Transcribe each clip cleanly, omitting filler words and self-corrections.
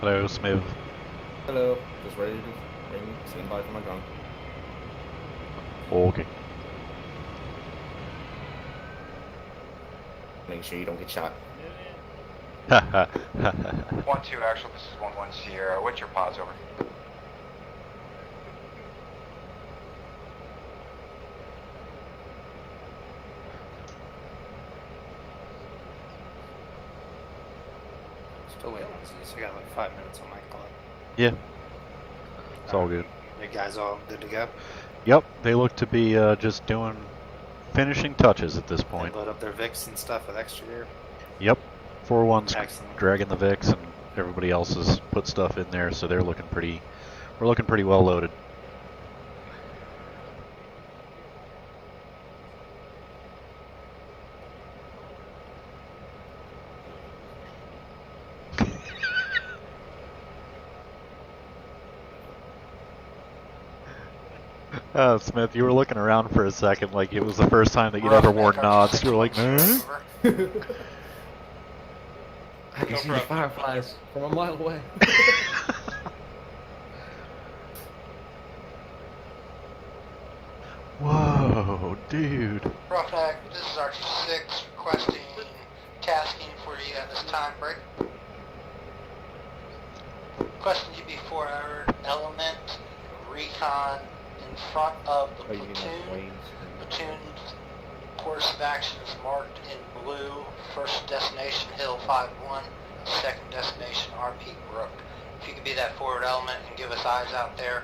Hello, Smith. Hello. Just ready to stand by for my gun. Okay. Make sure you don't get shot. 1-2 actual, this is 1-1 Sierra. What's your pause over? Still waiting on these. I got like 5 minutes on my clock. Yeah. It's all good. You guys all good to go? Yep, they look to be just doing finishing touches at this point. They load up their VIX and stuff with extra gear. Yep. 4-1's Excellent. dragging the VIX and everybody else has put stuff in there, so they're looking pretty, we're looking pretty well loaded. Smith, you were looking around for a second like it was the first time that you'd ever worn nods. You were like, nah? I can see the fireflies from a mile away. Whoa, dude. Roughneck, this is RT6 requesting tasking for you at this time break. Requesting GB4 element recon in front of the platoon. Platoon's course of action is marked in blue. First destination Hill 5-1, second destination RP Brook. If you could be that forward element and give us eyes out there,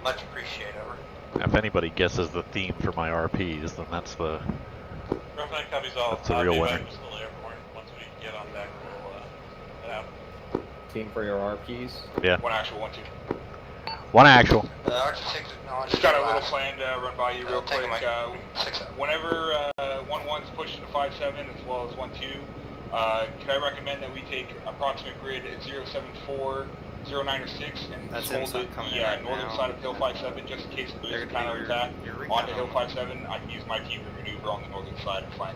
much appreciated. Over. If anybody guesses the theme for my RPs, then that's the Roughneck copies all. That's the real winner. Still airborne. Once we get on deck, we'll head out. Team for your RPs. Yeah. One actual, 1-2. One actual. RT6 acknowledges Just got a your little last- plan to run by you real take quick. my 6-7. Whenever 1-1's pushing to 5-7 as well as 1-2, can I recommend that we take approximate grid at 074, 09 or 6 and That's hold inside it coming the in right northern now. side of Hill 5-7 just in case there's a counterattack onto Hill 5-7. I can use my team to maneuver on the northern side and flank.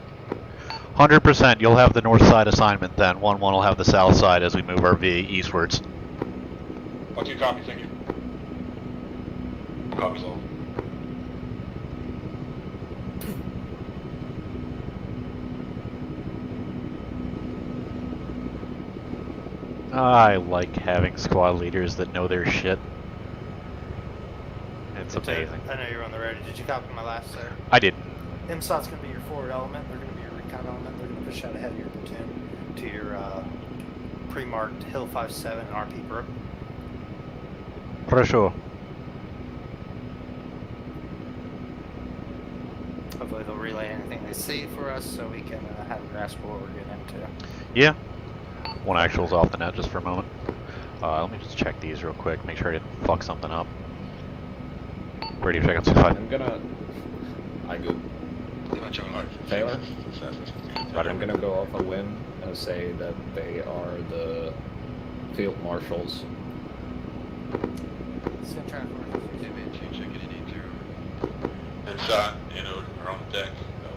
100%. You'll have the north side assignment then. 1-1 will have the south side as we move our V eastwards. 1-2 copy, thank you. Copies all. I like having squad leaders that know their shit. It's amazing. I know you're on the ready. Did you copy my last, sir? I didn't. MSOT's going to be your forward element. They're going to be your recon element. They're going to push out ahead of your platoon to your pre-marked Hill 5-7 RP Brook. For sure. Hopefully they'll relay anything they see for us so we can have a grasp of what we're getting into. Yeah. One actual's off the net just for a moment. Let me just check these real quick, make sure I didn't fuck something up. Radio check on 5. I go. Taylor? I'm gonna go off a limb and say that they are the field marshals. Headshot, we're on deck.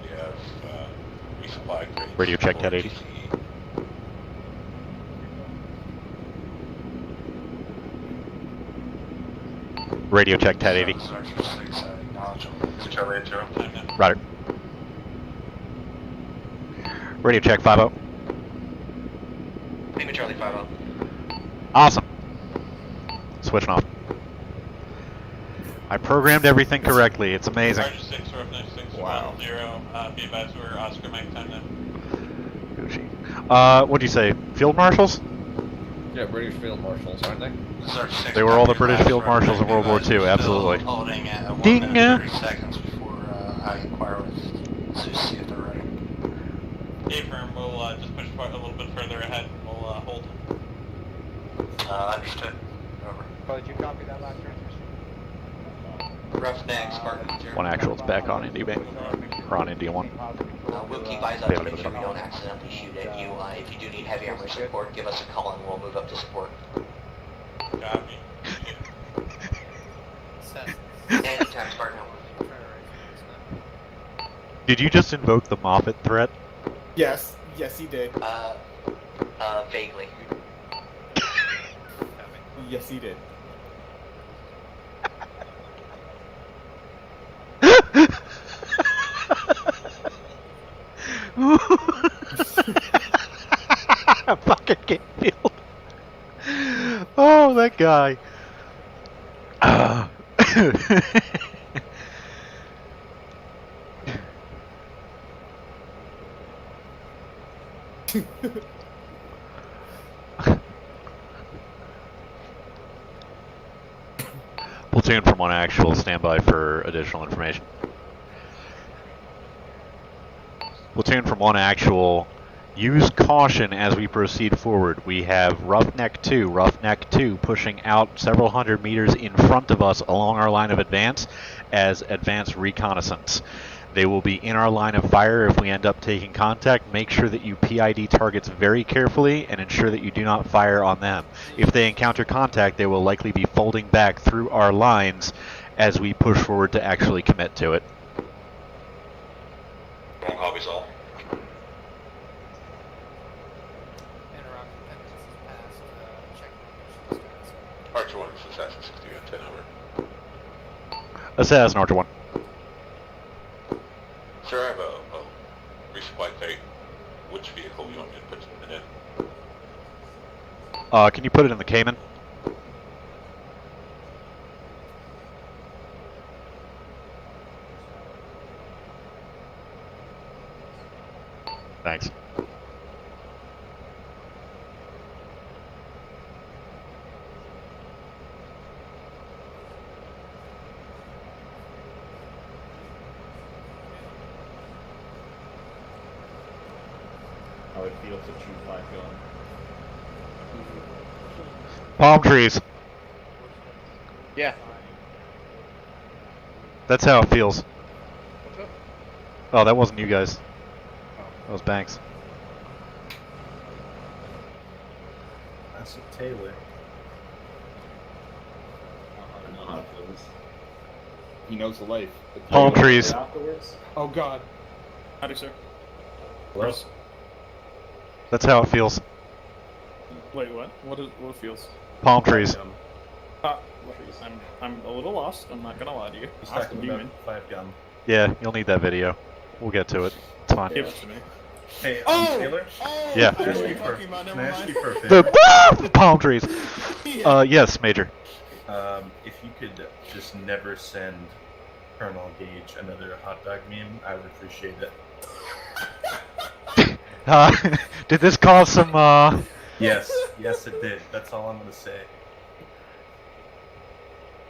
We have resupply crates. Radio check, Ted 80. Radio check, Ted 80. Roger. Radio check, 5-0. Lima Charlie 5-0. Awesome. Switching off. I programmed everything correctly. It's amazing. Sergeant 6, Roughneck 6, Wow. 0. Be advised we're Oscar Mike time now. Gucci. What'd you say? Field marshals? Yeah, British field marshals, aren't they? They were all the British field marshals in World War II, absolutely. Holding at 1 Ding! minute 30 seconds before I inquire with Zeus, see if they're ready. A-firm, we'll just push a little bit further ahead and we'll hold. Understood. Over. Oh, did you copy that last transmission? Roughneck, Spartan 0. One actual's back on Indy Bay. Or on India 1. We'll keep eyes up to make sure we don't accidentally shoot at you. If you do need heavy armor support, give us a call and we'll move up to support. Copy. Anytime, Spartan. Did you just invoke the Moffat threat? Yes, he did. Vaguely. Yes, he did. Fucking get killed. Oh, that guy. Platoon from 1 actual, standby for additional information. Platoon from 1 actual, use caution as we proceed forward. We have Roughneck 2 pushing out several hundred meters in front of us along our line of advance as advanced reconnaissance. They will be in our line of fire if we end up taking contact. Make sure that you PID targets very carefully and ensure that you do not fire on them. If they encounter contact, they will likely be folding back through our lines as we push forward to actually commit to it. Wrong copies all. Archer 1, this is Assassin 60, 10 over. Assassin, Archer 1. Sir, I have a resupply tank. Which vehicle you want me to put it in? Can you put it in the Cayman? Thanks. How it feels to choose my gun. Palm trees. Yeah. That's how it feels. Oh, that wasn't you guys. That was Banks. That's a Taylor. He knows the life. Palm trees. Oh God. Howdy, sir. Hello? That's how it feels. Wait, what? What feels? Palm trees. I'm a little lost. I'm not gonna lie to you. He's Ask talking him, about demon. 5 gun. Yeah, you'll need that video. We'll get to it. It's fine. Give it to me. Hey, Taylor? Yeah. Can I ask you for, can I ask you for a favor? The palm trees. Yes, Major. If you could just never send Colonel Gage another hot dog meme, I would appreciate it. Did this cause some, Yes, yes it did. That's all I'm gonna say.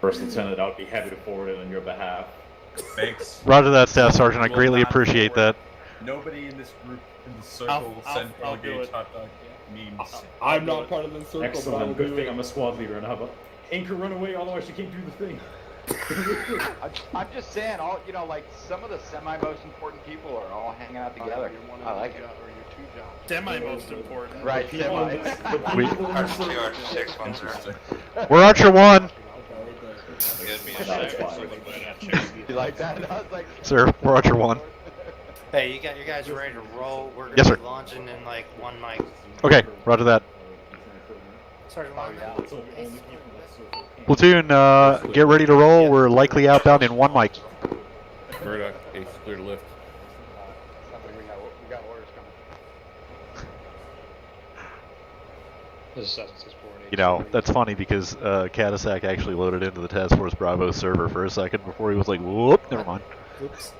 First Lieutenant, I would be happy to forward it on your behalf. Thanks. Roger that, Staff Sergeant. I Will greatly not appreciate forward. that. Nobody in this group, in the circle, send I'll Colonel do Gage it. hot dog memes. I'm not part of the circle. Excellent. Good thing I'm a squad leader. And how about Anchor run away? Otherwise, she can't do the thing. I'm just saying, all like some of the semi-most important people are all hanging out together. I like it. Semi most important. Right, semi. We, Archer 2, Archer 6, 1 0. we're Archer 1. You like that? I was like, Sir, we're Archer 1. Hey, you guys ready to roll? We're gonna Yes, be sir. launching in like 1 mic. Okay, roger that. Sergeant Long. Platoon, get ready to roll. We're likely outbound in 1 mic. Murdoch, it's clear to lift. we got orders coming. This is 7648. You know, that's funny because Katasak actually loaded into the Task Force Bravo server for a second before he was like, whoop, never mind. Oops.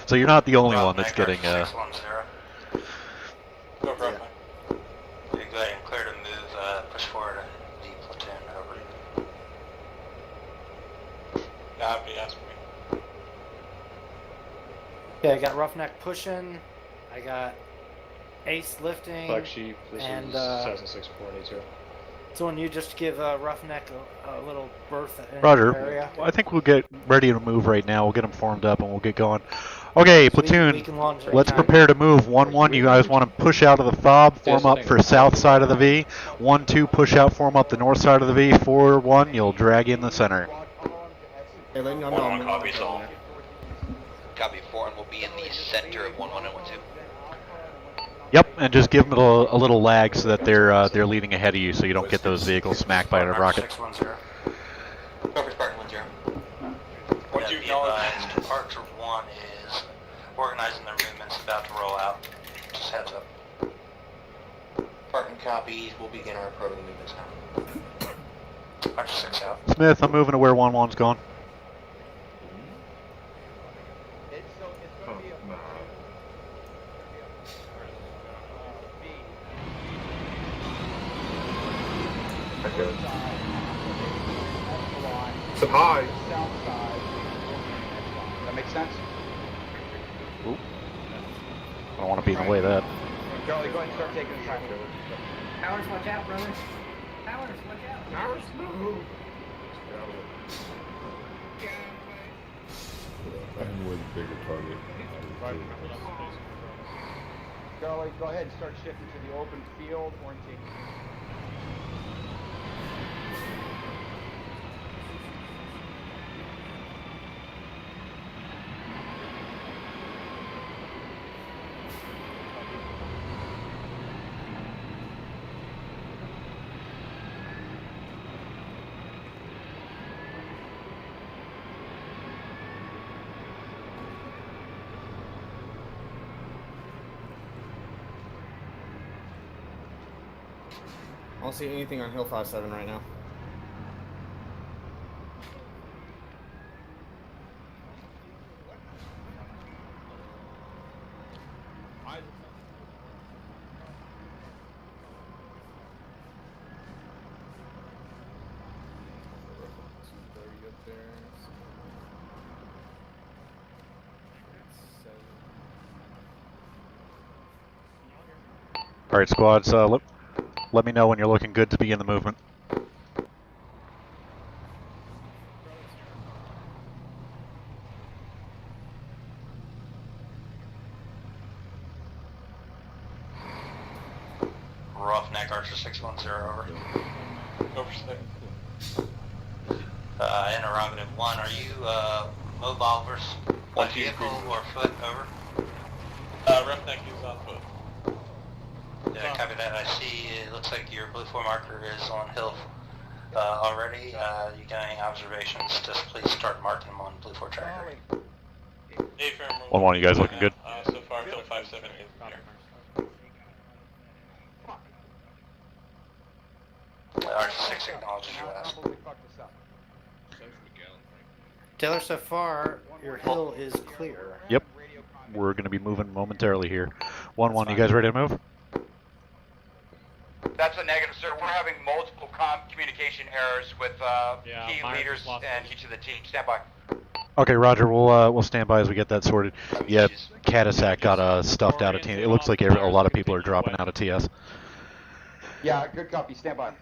So you're not the only one that's getting, 6 1 0. Go for it. You go ahead and clear to move, push forward the platoon over. Copy, ask me. Yeah, I got Roughneck pushing. I got Ace lifting. Flag sheet, this And, is 7642. So when you just give Roughneck a little berth in the Roger. area. I think we'll get ready to move right now. We'll get them formed up and we'll get going. Okay, So we platoon, can launch let's anytime. prepare to move. 1-1, you guys want to push out of the fob, form up for south side of the V. 1-2, push out, form up the north side of the V. 4-1, you'll drag in the center. Hey, letting y'all One copies all. Copy 4, and we'll be in the center of 1-1 and 1-2. Yep, and just give them a little lag so that they're leading ahead of you, so you don't get those vehicles smacked by a rocket. 610. Coverage Spartan 10. Once you Be acknowledge, advised, Departure 1 is organizing their movements, about to roll out. Just heads up. Spartan copies, we'll begin our probing movements now. Archer 6 out. Smith, I'm moving to where 1-1's going. It's going to be a So high. south side. That makes sense? Oop. I don't want to be in the way of that. Charlie, go ahead and start taking the time. Powers, watch out, brother. Powers, watch out. Powers, move. I'm with bigger target. Charlie, go ahead and start shifting to the open field orientation. I don't see anything on Hill 57 right now. All right, squads, let me know when you're looking good to begin the movement. Roughneck Archer 610 over. over 6. Interrogative 1, are you mobile versus on vehicle or foot? Over. Roughneck is on foot. Yeah, copy that. I see. It looks like your blue 4 marker is on hill already. You got any observations? Just please start marking them on blue 4 tracker. 1-1, you guys looking good? So far, Hill 57 is here. Archer 6 acknowledges you last. Taylor, so far, your hill is clear. Yep. We're going to be moving momentarily here. 1-1, you guys ready to move? That's a negative, sir. We're having multiple communication errors with key leaders and each of the teams. Stand by. Okay, Roger. We'll stand by as we get that sorted. Yeah, Cadillac got stuffed out of TS. It looks like a lot of people are dropping out of TS. Yeah, good copy. Stand by.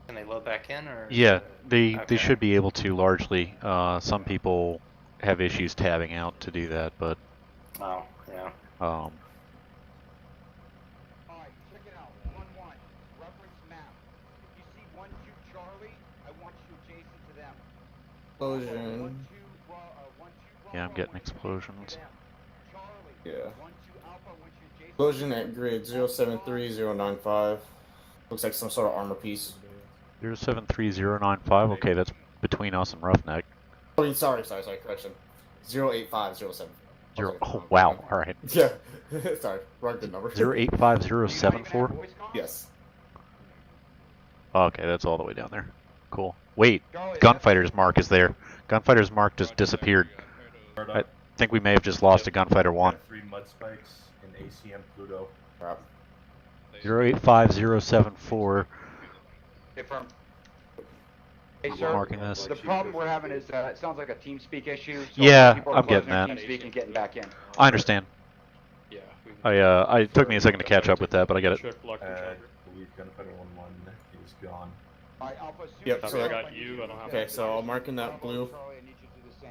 Can they load back in, or? Yeah, they should be able to largely. Some people have issues tabbing out to do that, but. Oh, yeah. Alright, check it out. 1-1. Reference map. If you see 1-2 Charlie, I want you adjacent to them. Explosion. Yeah, I'm getting explosions. Yeah. Explosion at grid 073095. Looks like some sort of armor piece. 073095. Okay, that's between us and Roughneck. I mean, sorry, correction. 08507. Oh, wow. All right. Yeah. Sorry, wrong good number. 085074? Yes. Okay, that's all the way down there. Cool. Wait, Gunfighter's mark is there. Gunfighter's mark just disappeared. I think we may have just lost a Gunfighter 1. 3 mud spikes in ACM Pluto. 085074. Confirm. Hey, sir. Marking this. The problem we're having is it sounds like a TeamSpeak issue. So Yeah, people are I'm getting closing that. TeamSpeak and getting back in. I understand. Yeah. It took me a second to catch up with that, but I get it. Believe Gunfighter 1-1 is gone. Yep, so I got you. I don't have okay, so I'll mark in that blue.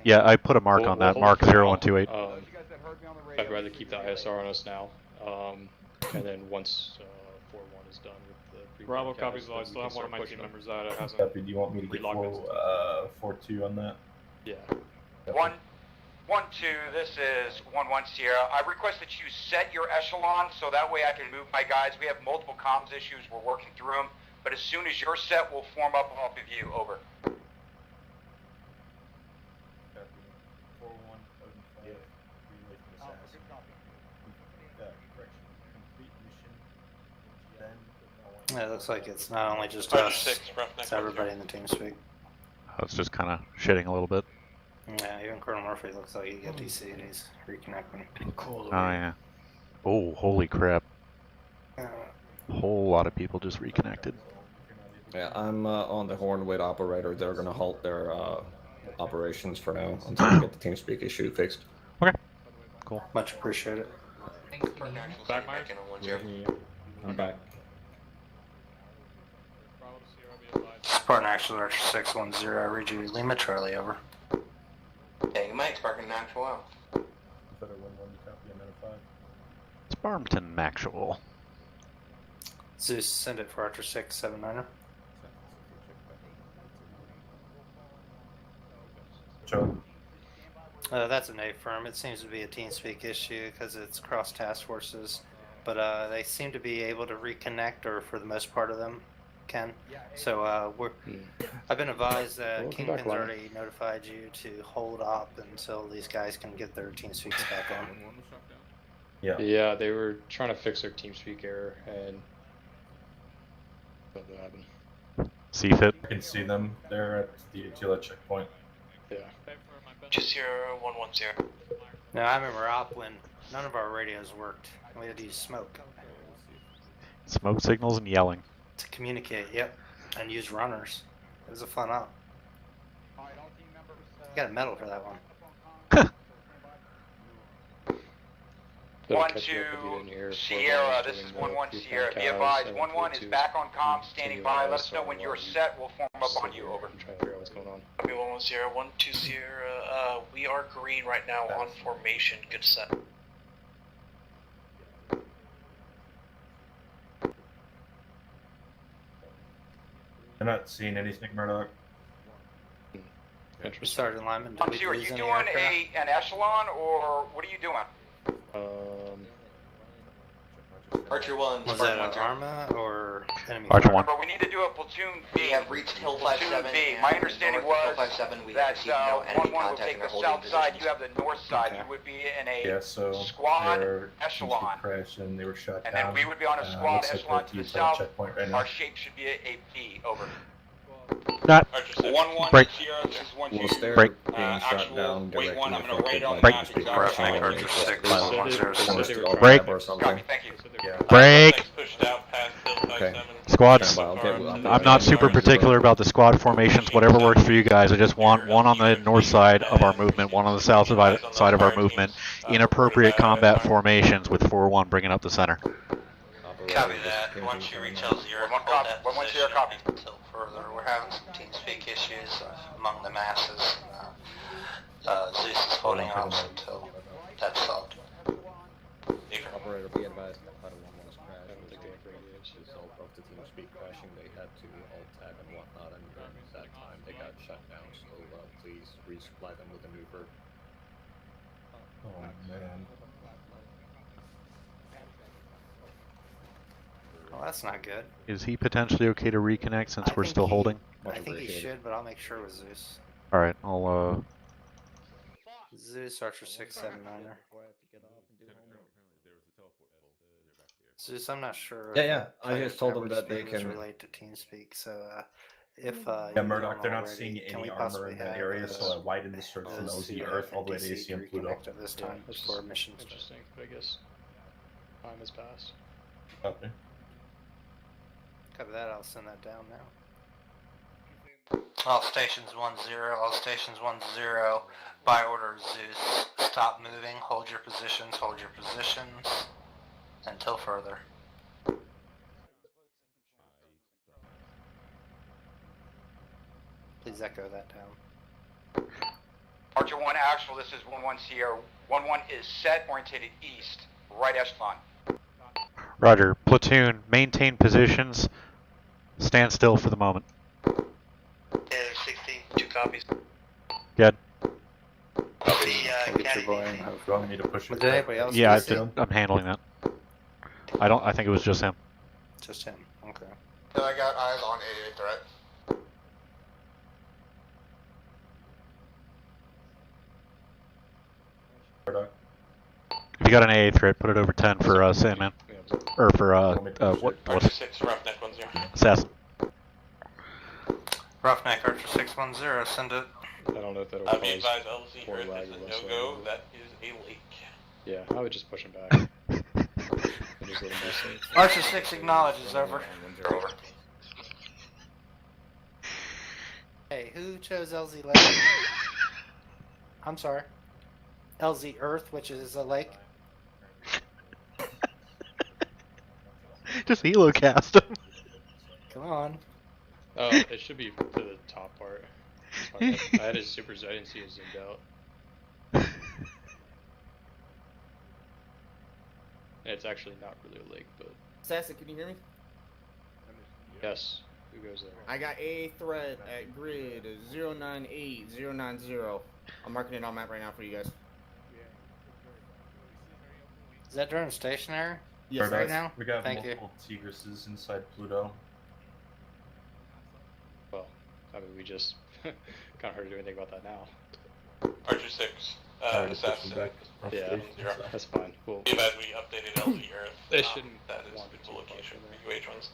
Yeah, I put a mark on that. Mark 0128. I'd rather keep the ISR on us now. And then once 4-1 is done with the Bravo copies. I still have one of my team members out. It hasn't. Copy. Do you want me to get 4-2 on that? Yeah. 1-2, this is 1-1 Sierra. I request that you set your echelon so that way I can move my guys. We have multiple comms issues. We're working through them. But as soon as you're set, we'll form up off of you. Over. Yeah, it looks like it's not only just us, it's everybody in the team speak. I was just kind of shitting a little bit. Yeah, even Colonel Murphy looks like he got DC and he's reconnecting. Cool. Oh yeah. Oh, holy crap. A whole lot of people just reconnected. Yeah, I'm on the horn with operator. They're gonna halt their operations for now until we get the TeamSpeak issue fixed. Okay. Cool. Much appreciated. Back, Myers? I'm back. Spartan Actual Archer 610, I read you Lima Charlie, over. Hey, Mike, Spartan Actual out. Spartan Maxwell. Zeus, send it for Archer 679er. Sure. That's an A-firm. It seems to be a TeamSpeak issue because it's cross task forces, but they seem to be able to reconnect, or for the most part of them can. So I've been advised that Kingpin's already notified you to hold up until these guys can get their TeamSpeaks back on. Yeah, they were trying to fix their TeamSpeak error and that happened. See fit. I can see them. They're at the Attila checkpoint. Yeah. Just 110. Now I remember up when none of our radios worked. We had to use smoke Smoke signals and yelling. to communicate. Yep, and use runners. It was a fun op. You got a medal for that one. 1-2 Sierra, this is 1-1 Sierra. Be advised, 1-1 is back on comm, standing by. Let us know when you're set. We'll form up on you. Over. I'm trying to figure out what's going on. Copy 1-1 Sierra, 1-2 Sierra. We are green right now on formation. Good set. I'm not seeing anything, Murdoch. Sergeant Lyman, did we Are lose you any doing aircraft? an echelon, or what are you doing? Archer 1. Was that an Arma or enemy? Archer 1. But we need to do a platoon B. We have reached Hill Platoon 57. B. My understanding was that received no enemy 1-1 will contact take and the are holding south side, positions. you have the north side. Okay. You would be in a Yeah, so squad their echelon. TeamSpeak crashed and they were shut And down. then we would be on a squad looks like echelon they're to the at Attila south. checkpoint right now. Our shape should be a B. Over. Not. 1-1 Break. Sierra, this is 1-2. Whilst they're Break. being shut Actual down weight directly 1, I'm going to affected rate on by the map TeamSpeak exactly crashing how or much just it is. forced to open Break. up or something. Copy, thank you. Yeah. Break. Pushed out past Hill 57. Okay. Squads. I'm not super particular about the squad formations. Whatever works for you guys. I just want one on the north side of our movement, one on the south side of our movement. Inappropriate combat formations with 4-1 bringing up the center. Copy that. Once you reach L0, hold that 1-1 Sierra, copy. until further. We're having some TeamSpeak issues among the masses. Zeus is holding off until that's solved. Operator, be advised that Fighter 1 was crashed. As a result of the TeamSpeak crashing, they had to alt tab and whatnot, and during that time they got shut down. So please resupply them with a new bird. Oh man. Well, that's not good. Is he potentially okay to reconnect since I we're think still he- holding? I think he should, but I'll make sure with Zeus. Alright, I'll Zeus, Archer 679er. Zeus, I'm not sure. Yeah. I Player just told them coverage that they speed is can. relate to TeamSpeak, so if Yeah, you Murdoch, don't they're not already, seeing can any we armor possibly in that have, area, so I widened the search from those LZ who Earth have all the way to NTC ACM Pluto. reconnect at this time before missions start. Interesting, but I guess time has passed. Copy. Cover that, I'll send that down now. All stations 1-0, all stations 1-0. By order of Zeus, stop moving, hold your positions until further. Please echo that down. Archer 1 actual, this is 1-1 Sierra. 1-1 is set, orientated east, right echelon. Roger. Platoon, maintain positions. Stand still for the moment. 60, 2 copies. Good. Get your boy. Do you want me to push it? Did anybody else Yeah, see it? I'm handling that. I think it was just him. Just him. Okay. Then I got eyes on AA threat. If you got an AA threat, put it over 10 for Sandman. Or for Archer 6, Roughneck 10. Assassin. Roughneck Archer 610, send it. I don't know if that'll Be cause advised, LZ more Earth lag is or a less no-go. lag. That is a lake. Yeah, I would just push him back. And just let him be safe. Archer 6 acknowledges, over. Over. Hey, who chose LZ Lake? I'm sorry. LZ Earth, which is a lake. Just helocast him. Come on. Oh, it should be to the top part. I had his super zoom, I didn't see it zoomed out. It's actually not really a lake, but Assassin, can you hear me? yes. Who goes there? I got AA threat at grid 098090. I'm marking it on map right now for you guys. Is that drone stationary? Yes, right now? We got Thank you. multiple Tigrises inside Pluto. Well, I mean, we just kind of hard to do anything about that now. Archer 6, Already Assassin. pushing back. Yeah, 0. that's fine. We'll, Be advised, we updated LZ Earth. They shouldn't That is want the to location do for UH ones.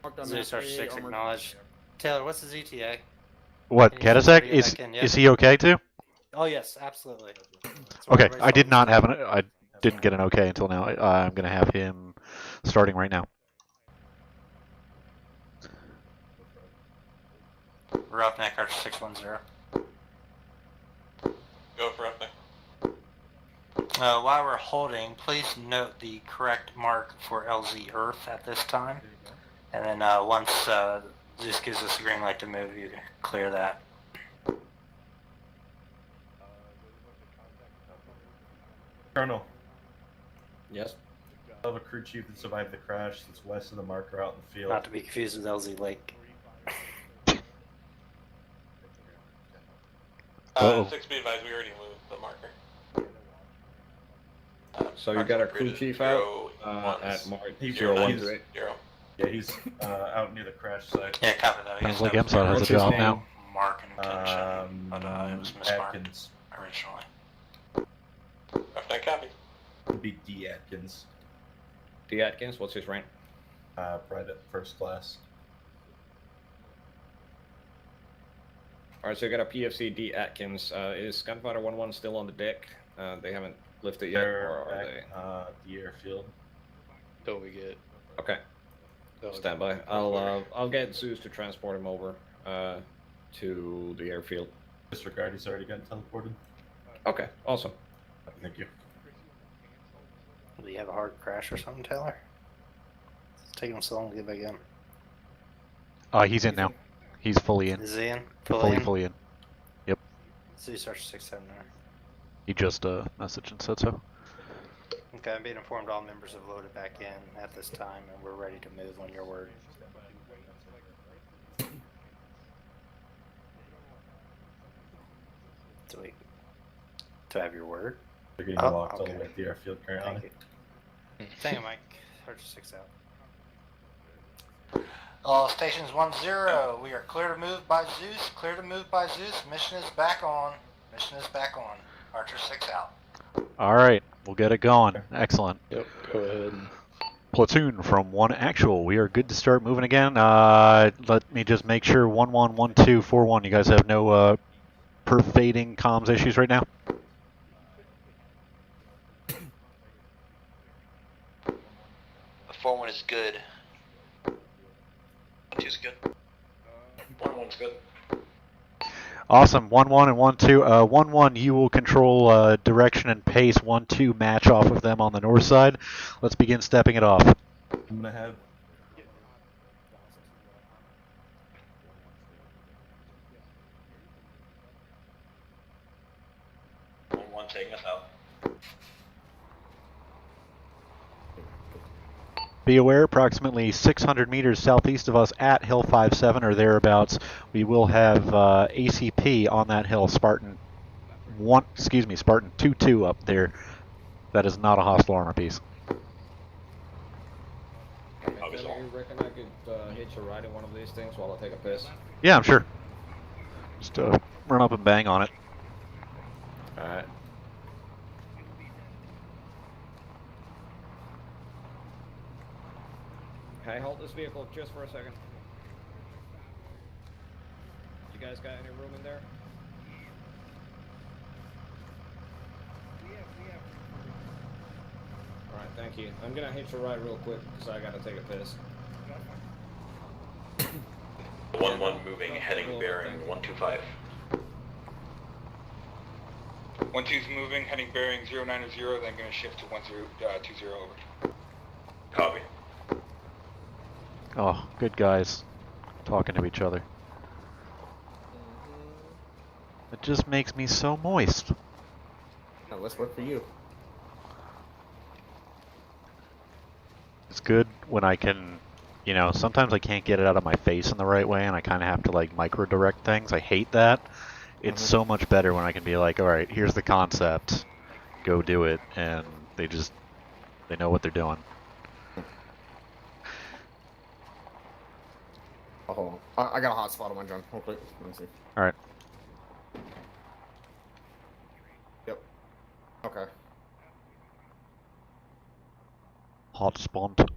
Marked on Zeus map, Archer AA 6 armor. acknowledged. Taylor, what's his ETA? What, Can you Katasek? get back in, yeah? Is he okay too? Oh, yes, absolutely. That's what Okay, everybody's I did focused not have on. I didn't get an okay until now. I'm gonna have him starting right now. Roughneck Archer 610. Go for Roughneck. While we're holding, please note the correct mark for LZ Earth at this time. And then once Zeus gives us a green light to move, you can clear that. Colonel, Yes. I have a crew chief that survived the crash that's west of the marker out in the field. Not to be confused with LZ Lake. 6, be advised, we already moved the marker. So you got a crew chief out at Mark 013. Yeah, he's out near the crash site. Yeah, copy that. Sounds like MSOT has a job now. Mark and attention, but it was mismarked Atkins. originally. Roughneck copy. It'd be D. Atkins. D. Atkins, what's his rank? Private, first class. Alright, so you got a PFC D. Atkins. Is Gunfighter 11 still on the deck? They haven't lifted yet, They're or are back, they? the airfield. till we get. Okay. they'll Stand by. I'll get Zeus to transport him over to the airfield. Disregard, he's already gotten teleported. Okay, awesome. Thank you. Do you have a hard crash or something, Taylor? It's taking him so long to get back in. He's in now. He's fully in. Is he in? Fully in. Yep. Zeus Archer 670. He just messaged and said so. Okay, I'm being informed all members have loaded back in at this time, and we're ready to move on your word. Do I have your word? They're getting locked all the way at the airfield currently. Thank you. Thank you, Mike. Archer 6 out. All stations 1-0. We are clear to move by Zeus. Clear to move by Zeus. Mission is back on. Mission is back on. Archer 6 out. Alright, we'll get it going. Excellent. Yep, go ahead. Platoon from 1 actual. We are good to start moving again. Let me just make sure 111241. You guys have no pervading comms issues right now? The 4-1 is good. 1-2 is good. 1-1's good. Awesome. 1-1 and 1-2. 1-1, you will control direction and pace. 1-2, match off of them on the north side. Let's begin stepping it off. I'm gonna have Taking us out. Be aware, approximately 600 meters southeast of us at Hill 57 or thereabouts, we will have ACP on that hill, Spartan 22 up there. That is not a hostile armor piece. You reckon I could hitch a ride in one of these things while I take a piss? Yeah, I'm sure. Just run up and bang on it. Alright. Can I hold this vehicle just for a second? You guys got any room in there? Alright, thank you. I'm gonna hitch a ride real quick because I gotta take a piss. 1-1 moving, heading bearing 125. 1-2's moving, heading bearing 090, then going to shift to 1020 over. Copy. Oh, good guys talking to each other. It just makes me so moist. Now let's work for you. It's good when I can, you know, sometimes I can't get it out of my face in the right way and I kind of have to like micro direct things. I hate that. It's so much better when I can be like, all right, here's the concept, go do it, and they know what they're doing. Oh, hold on. I got a hot spot on my gun. Real quick. Let me see. All right. Yep. Okay. Hot spot.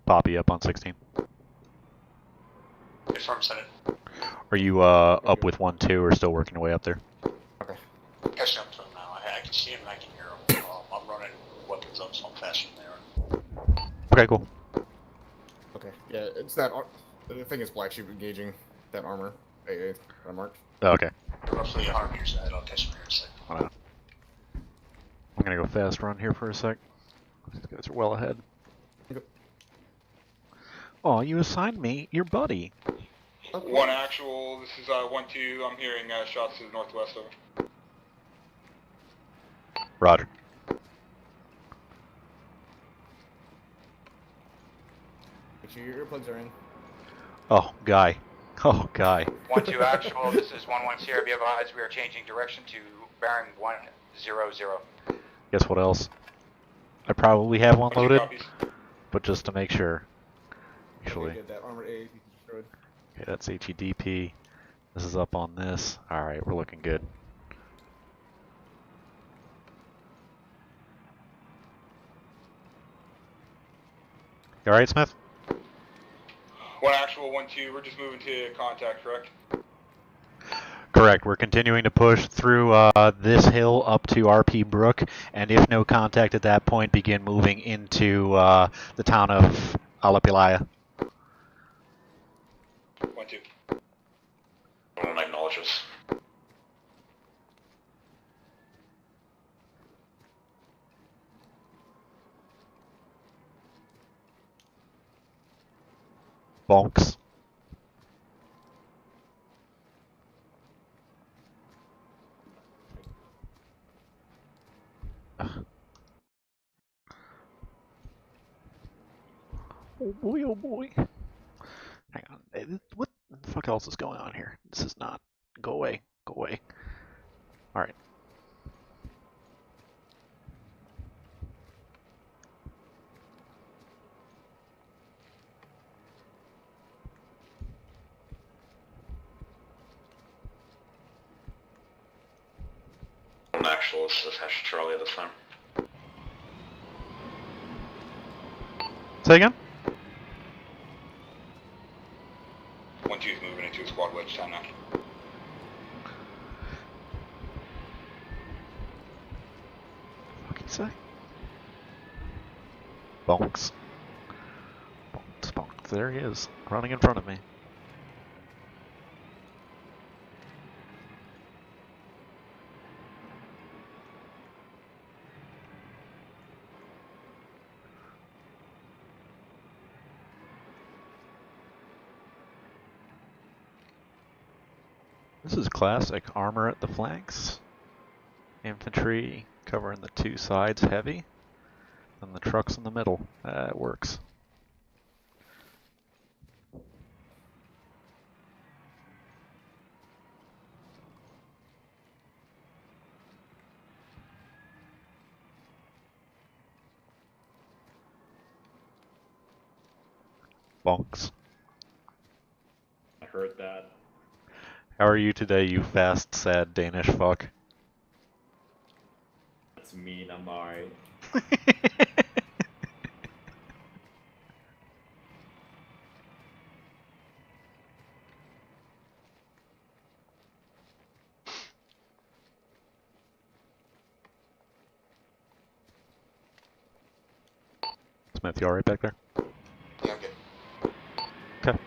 Poppy up on 16. Confirm Senate. Are you up with 1-2 or still working your way up there? Okay. Catching up to him now. I can see him and I can hear him. I'm running weapons up, so I'm faster than they are. Okay, cool. Okay. Yeah, it's that. The thing is black sheep engaging that armor. AA. I marked. Oh, okay. Roughly 100 meters ahead. I'll catch him here in a second. Hold on. I'm gonna go fast run here for a sec. These guys are well ahead. Oh, you assigned me your buddy. Okay. 1 actual, this is 1-2, I'm hearing shots to the northwest over. Roger. Make sure your earplugs are in. Oh, guy. Oh, guy. 1-2 actual, this is 1-1 Sierra, be advised, we are changing direction to bearing 100. Guess what else? I probably have one loaded, copies. but just to make sure. Actually. Okay, good. That armored AA destroyed. Okay, that's HEDP. This is up on this. Alright, we're looking good. You alright, Smith? 1 actual, 1-2, we're just moving to contact, correct? Correct. We're continuing to push through this hill up to RP Brook, and if no contact at that point, begin moving into the town of Alapilaya. 1-2. Everyone acknowledges. Bonks. Oh boy, oh boy. Hang on. What the fuck else is going on here? This is not. Go away. Go away. Alright. Actual, this is Hash Charlie this time. Say again? 1-2's moving into a squad wedge time now. What can you say? Bonks. Bonks, bonks. There he is, running in front of me. This is classic armor at the flanks. Infantry Covering the two sides heavy, and the truck's in the middle. It works. Bonks. I heard that. How are you today, you fast, sad Danish fuck? That's mean, I'm alright. Smith, you alright back there? Yeah, I'm good. Okay.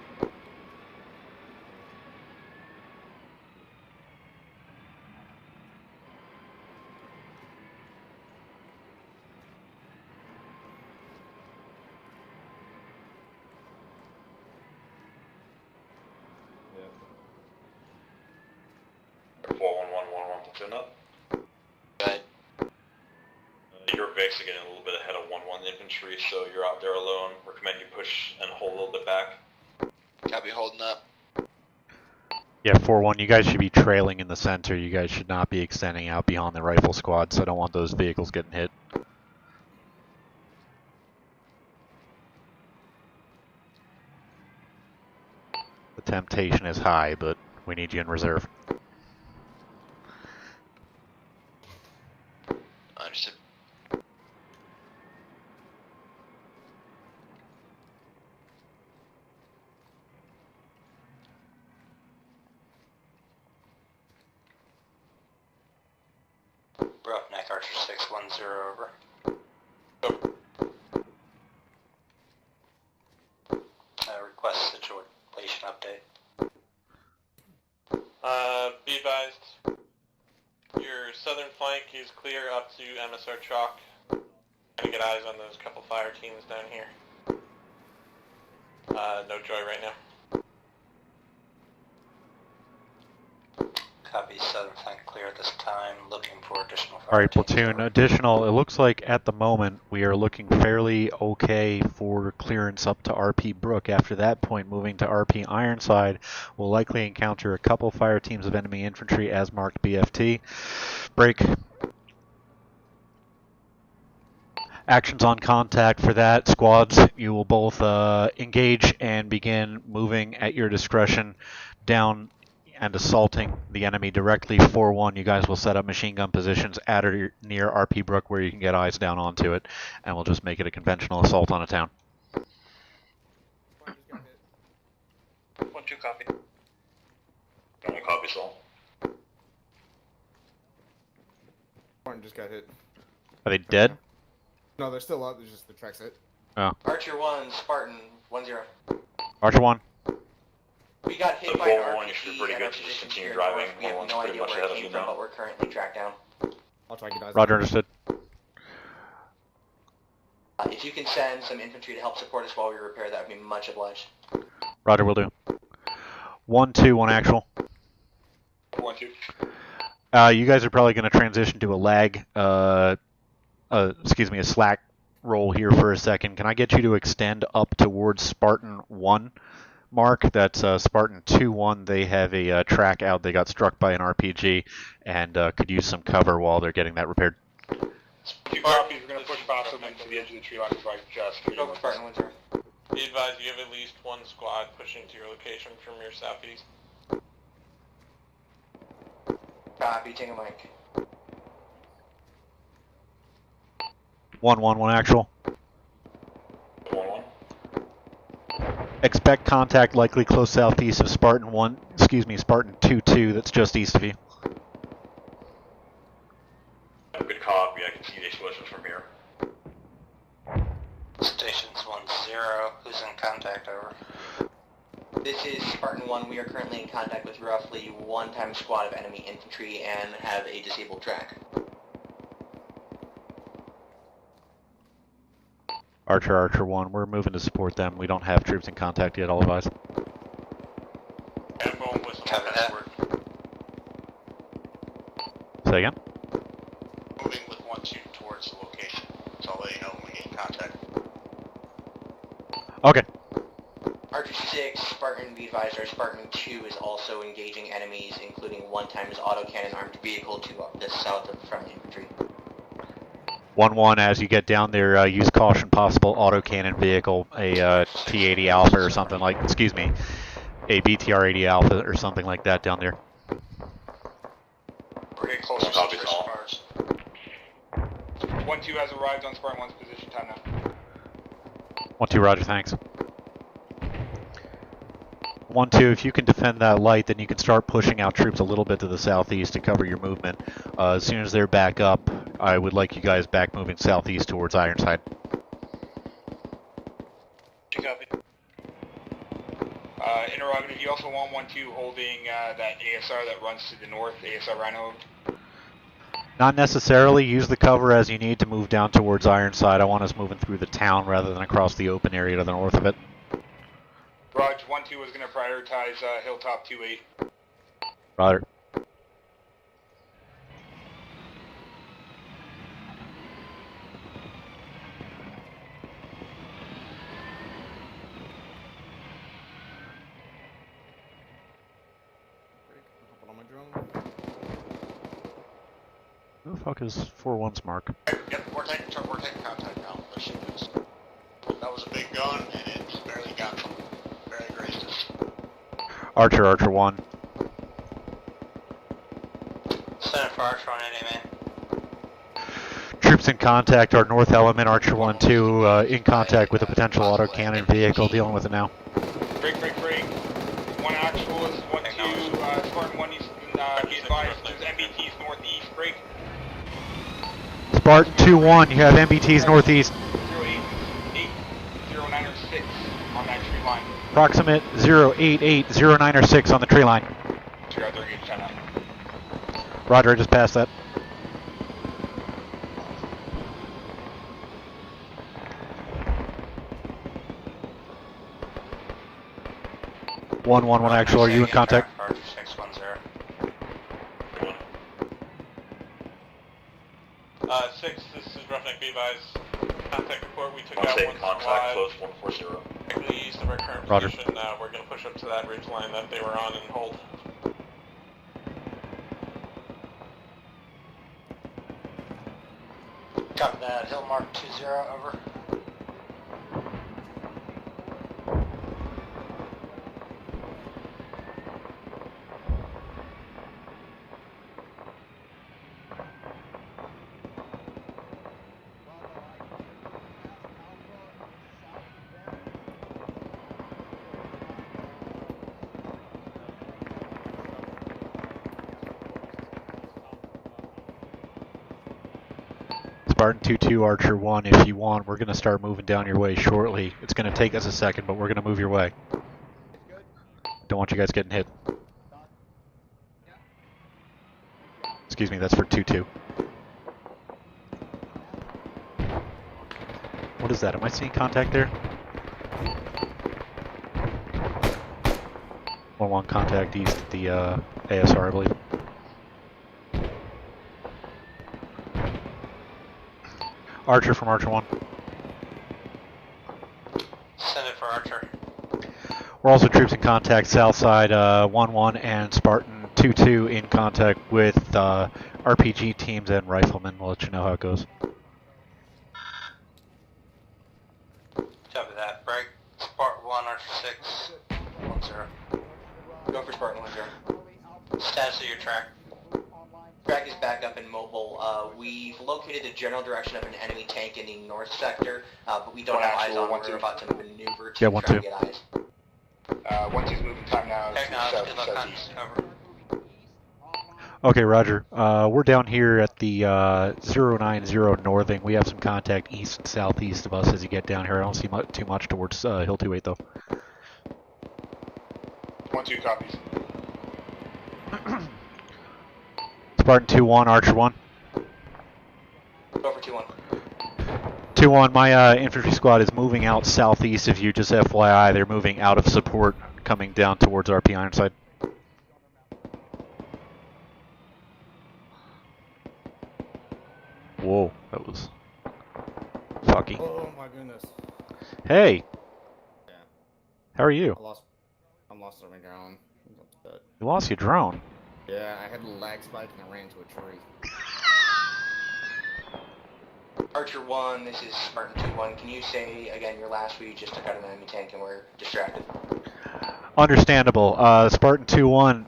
Yeah. 41111 platoon up. Good. Your Vic's are getting a little bit ahead of 11 infantry, so you're out there alone. Recommend you push and hold a little bit back. Copy, holding up. Yeah, 4-1, you guys should be trailing in the center. You guys should not be extending out beyond the rifle squad, so I don't want those vehicles getting hit. The temptation is high, but we need you in reserve. Understood. Roughneck Archer 610 over. Request situation update. Be advised, your southern flank is clear up to MSR Chalk. Trying to get eyes on those couple fire teams down here. No joy right now. Copy, southern flank clear at this time. Looking for additional fire Alright, teams. platoon, additional. It looks like at the moment we are looking fairly okay for clearance up to RP Brook. After that point, moving to RP Ironside, we'll likely encounter a couple fire teams of enemy infantry as marked BFT. Break. Actions on contact for that. Squads, you will both engage and begin moving at your discretion down and assaulting the enemy directly. 4-1, you guys will set up machine gun positions at or near RP Brook where you can get eyes down onto it, and we'll just make it a conventional assault on a town. 1-2 copy. 1 copy, Sol. Martin just got hit. Are they dead? No, they're still up. There's just the track's hit. Oh. Archer 1, Spartan 10. Archer 1. We got hit So by an 4-1, you RPG should be pretty at good our to just position continue here driving. north. We have 4-1's no pretty idea much where ahead it of came you from, now. but we're currently tracked down. I'll try to get eyes. Roger, understood. If you can send some infantry to help support us while we repair, that would be much obliged. Roger, will do. 1-2, 1 actual. 1-2. You guys are probably going to transition to a lag, excuse me, a slack roll here for a second. Can I get you to extend up towards Spartan 1 mark? That's Spartan 2-1. They have a track out. They got struck by an RPG and could use some cover while they're getting that repaired. 2 copies, we're going to push past them into the edge of the tree line right just. Go for Spartan 10. Be advised, you have at least one squad pushing to your location from your southeast. Copy, Tango Mike. 1-1, 1 actual. 1-1. Expect contact likely close southeast of Spartan 1, excuse me, Spartan 2-2, that's just east of you. Good copy, I can see the explosions from here. Stations 10, who's in contact, over? This is Spartan 1. We are currently in contact with roughly 1 time squad of enemy infantry and have a disabled track. Archer, Archer 1, we're moving to support them. We don't have troops in contact yet, all advised. I'm going with some Copy that. work. Say again? Moving with 1 1-2 towards the location. So I'll let you know when we get in contact. Okay. Archer 6, Spartan, be advised, our Spartan 2 is also engaging enemies, including 1x autocannon armed vehicle to the south of front infantry. 1-1, as you get down there, use caution, possible autocannon vehicle, a T-80 Alpha or something like, excuse me, a BTR-80 Alpha or something like that down there. We're getting closer to situation bars. 1-2 has arrived on Spartan 1's position, time now. 1-2, roger, thanks. 1-2, if you can defend that light, then you can start pushing out troops a little bit to the southeast to cover your movement. As soon as they're back up, I would like you guys back moving southeast towards Ironside. Copy. Interrogative, you also want 1-2 holding that ASR that runs to the north, ASR Rhino? Not necessarily. Use the cover as you need to move down towards Ironside. I want us moving through the town rather than across the open area to the north of it. Raj, 1-2 was going to prioritize Hilltop 2-8. Roger. Who the fuck is 4-1's mark? Yep, we're taking contact now. That was a big gun, and it barely got from barely grazed us. Archer, Archer 1. Center for Archer on any man. Troops in contact, our north element, Archer 1-2, in contact with a potential autocannon vehicle, dealing with it now. Break. 1 actual is 1-2, Spartan 1 needs to be advised, there's MBTs northeast, break. Spartan 2-1, you have MBTs northeast. 0880906 on that tree line. Approximate 0880906 on the tree line. Roger, I just passed that. One actual, are you in contact? Archer 610. 6, this is Roughneck B advised. Contact report, we took out one contact close 140. directly east of our current Roger. position. We're going to push up to that ridge line that they were on and hold. Copy that, Hill Mark 20, over. Spartan 2-2, Archer 1, if you want, we're going to start moving down your way shortly. It's going to take us a second, but we're going to move your way. Don't want you guys getting hit. Excuse me, that's for 2-2. What is that? Am I seeing contact there? 1-1 contact east at the ASR, I believe. Archer from Archer 1. Send it for Archer. We're also troops in contact south side, 1-1 and Spartan 2-2 in contact with RPG teams and riflemen. We'll let you know how it goes. Copy that. Break. Spartan 1, Archer 6, 10. Go for Spartan 10. Status of your track. Track is back up and mobile. We've located the general direction of an enemy tank in the north sector, but we don't have eyes on it. We're about to maneuver to try to get eyes. 1-2's moving time now. Southeast. Over. Okay, Roger. We're down here at the 090 northing. We have some contact east and southeast of us as you get down here. I don't see too much towards Hill 28 though. 1-2 copies. Spartan 2-1, Archer 1. Go for 2-1. 2-1, my infantry squad is moving out southeast of you, just FYI. They're moving out of support, coming down towards RP Ironside. Whoa, that was fucky. Oh my goodness. Hey, Yeah. how are you? I lost my drone. You lost your drone. Yeah, I had a lag spike and I ran into a tree. Archer 1, this is Spartan 2-1. Can you say again your last read? Just took out an enemy tank and we're distracted. Understandable. Spartan 2-1,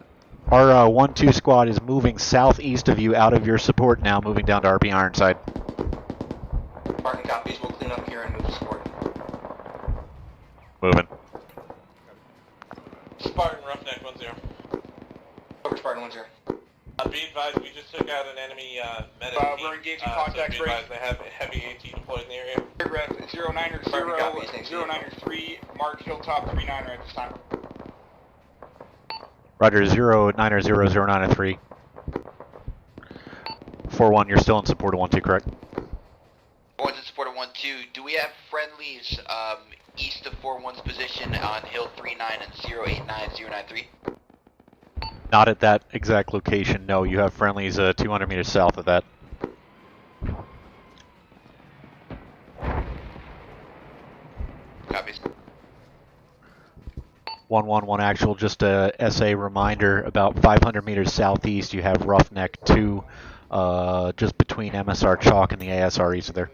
our 1-2 squad is moving southeast of you out of your support now, moving down to RP Ironside. Spartan copies, we'll clean up here and move to support. Moving. Spartan Roughneck 1-0. Over Spartan 1-0. Be advised, we just took out an enemy medic team. We're engaging contact so be advised, they have heavy AT deployed in the area. Ref 090 093, mark Hilltop 39er at this time. Roger, 0900093. 4-1, you're still in support of 1-2, correct? One's in support of 1-2. Do we have friendlies east of 4-1's position on Hill 39 and 089093? Not at that exact location, no. You have friendlies 200 meters south of that. Copies. 111 actual, just a SA reminder, about 500 meters southeast you have Roughneck 2, just between MSR Chalk and the ASR east of there.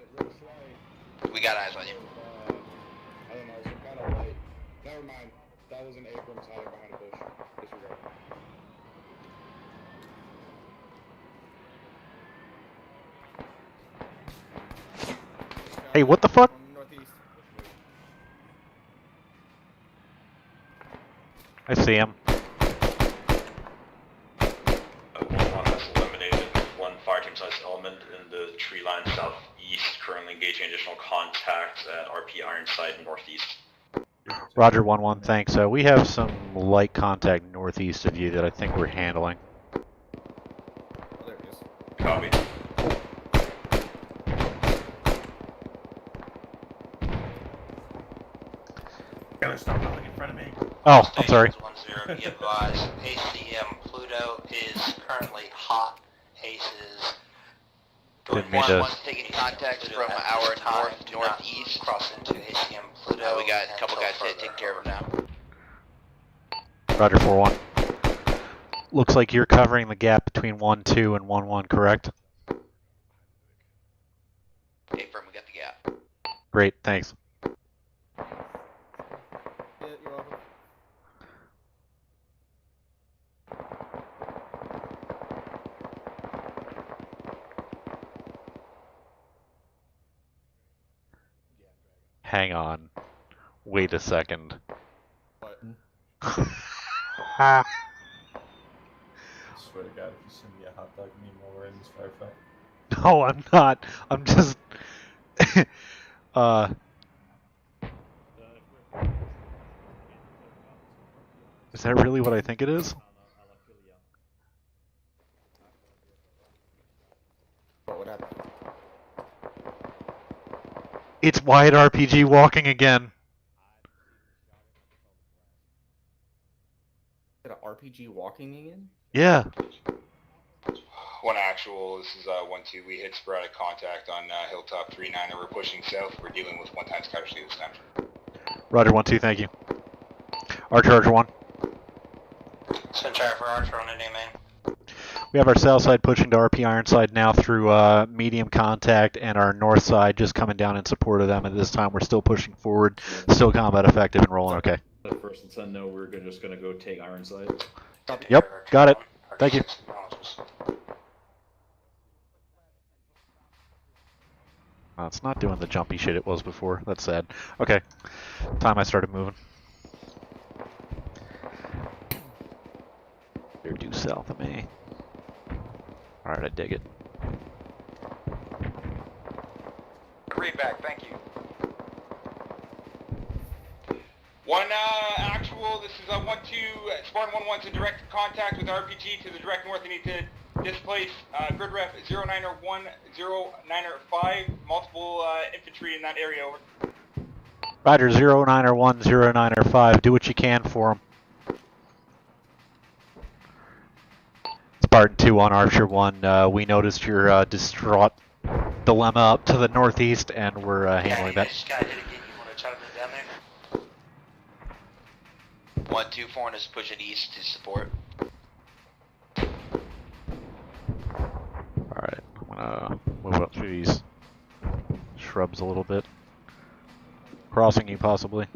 We got eyes on you. I don't know, some kind of light. Never mind. That was an Abrams hiding behind a bush. Disregard. Hey, what the fuck? Northeast. I see him. One has eliminated one fire team size element in the tree line southeast, currently engaging additional contacts at RP Ironside northeast. Roger, 1-1, thanks. We have some light contact northeast of you that I think we're handling. Oh, there it is. Copy. Gotta stop running in front of me. Oh, I'm sorry. 1-0, be advised, ACM Pluto is currently hot. Aces. Didn't mean to... One's taking contacts from our northeast. Cross into ACM Pluto. We got a couple guys taking care of them now. Roger, 4-1. Looks like you're covering the gap between 1-2 and 1-1, correct? Okay, firm, we got the gap. Great, thanks. Yeah, you're welcome. Hang on. Wait a second. What? I swear to God, if you send me a hot dog meme while we're in this firefight. No, I'm not. I'm just... Is that really what I think it is? What happened? It's Wyatt RPG walking again. Is it an RPG walking again? Yeah. One actual, this is 1-2. We hit sporadic contact on Hilltop 39 and we're pushing south. We're dealing with 1x casualty this time. Roger, 1-2, thank you. Archer 1. Centaur for Archer on any main. We have our south side pushing to RP Ironside now through medium contact, and our north side just coming down in support of them. At this time, we're still pushing forward, still combat effective and rolling okay. First and 10, no, we're just going to go take Ironside. Yep, got it. Thank you. Oh, it's not doing the jumpy shit it was before. That's sad. Okay, time I started moving. They're due south of me. Alright, I dig it. Read back, thank you. One actual, this is 1-2, Spartan 1-1's in direct contact with RPG to the direct north. They need to displace grid ref 091-095, multiple infantry in that area, over. Roger, 091, 095, do what you can for them. Spartan 2 on Archer 1, we noticed your distraught dilemma up to the northeast, and we're handling that. Sky did it again. You want to try to move down there? 124 is pushing east to support. Alright, I'm gonna move up through these shrubs a little bit. Crossing you, possibly.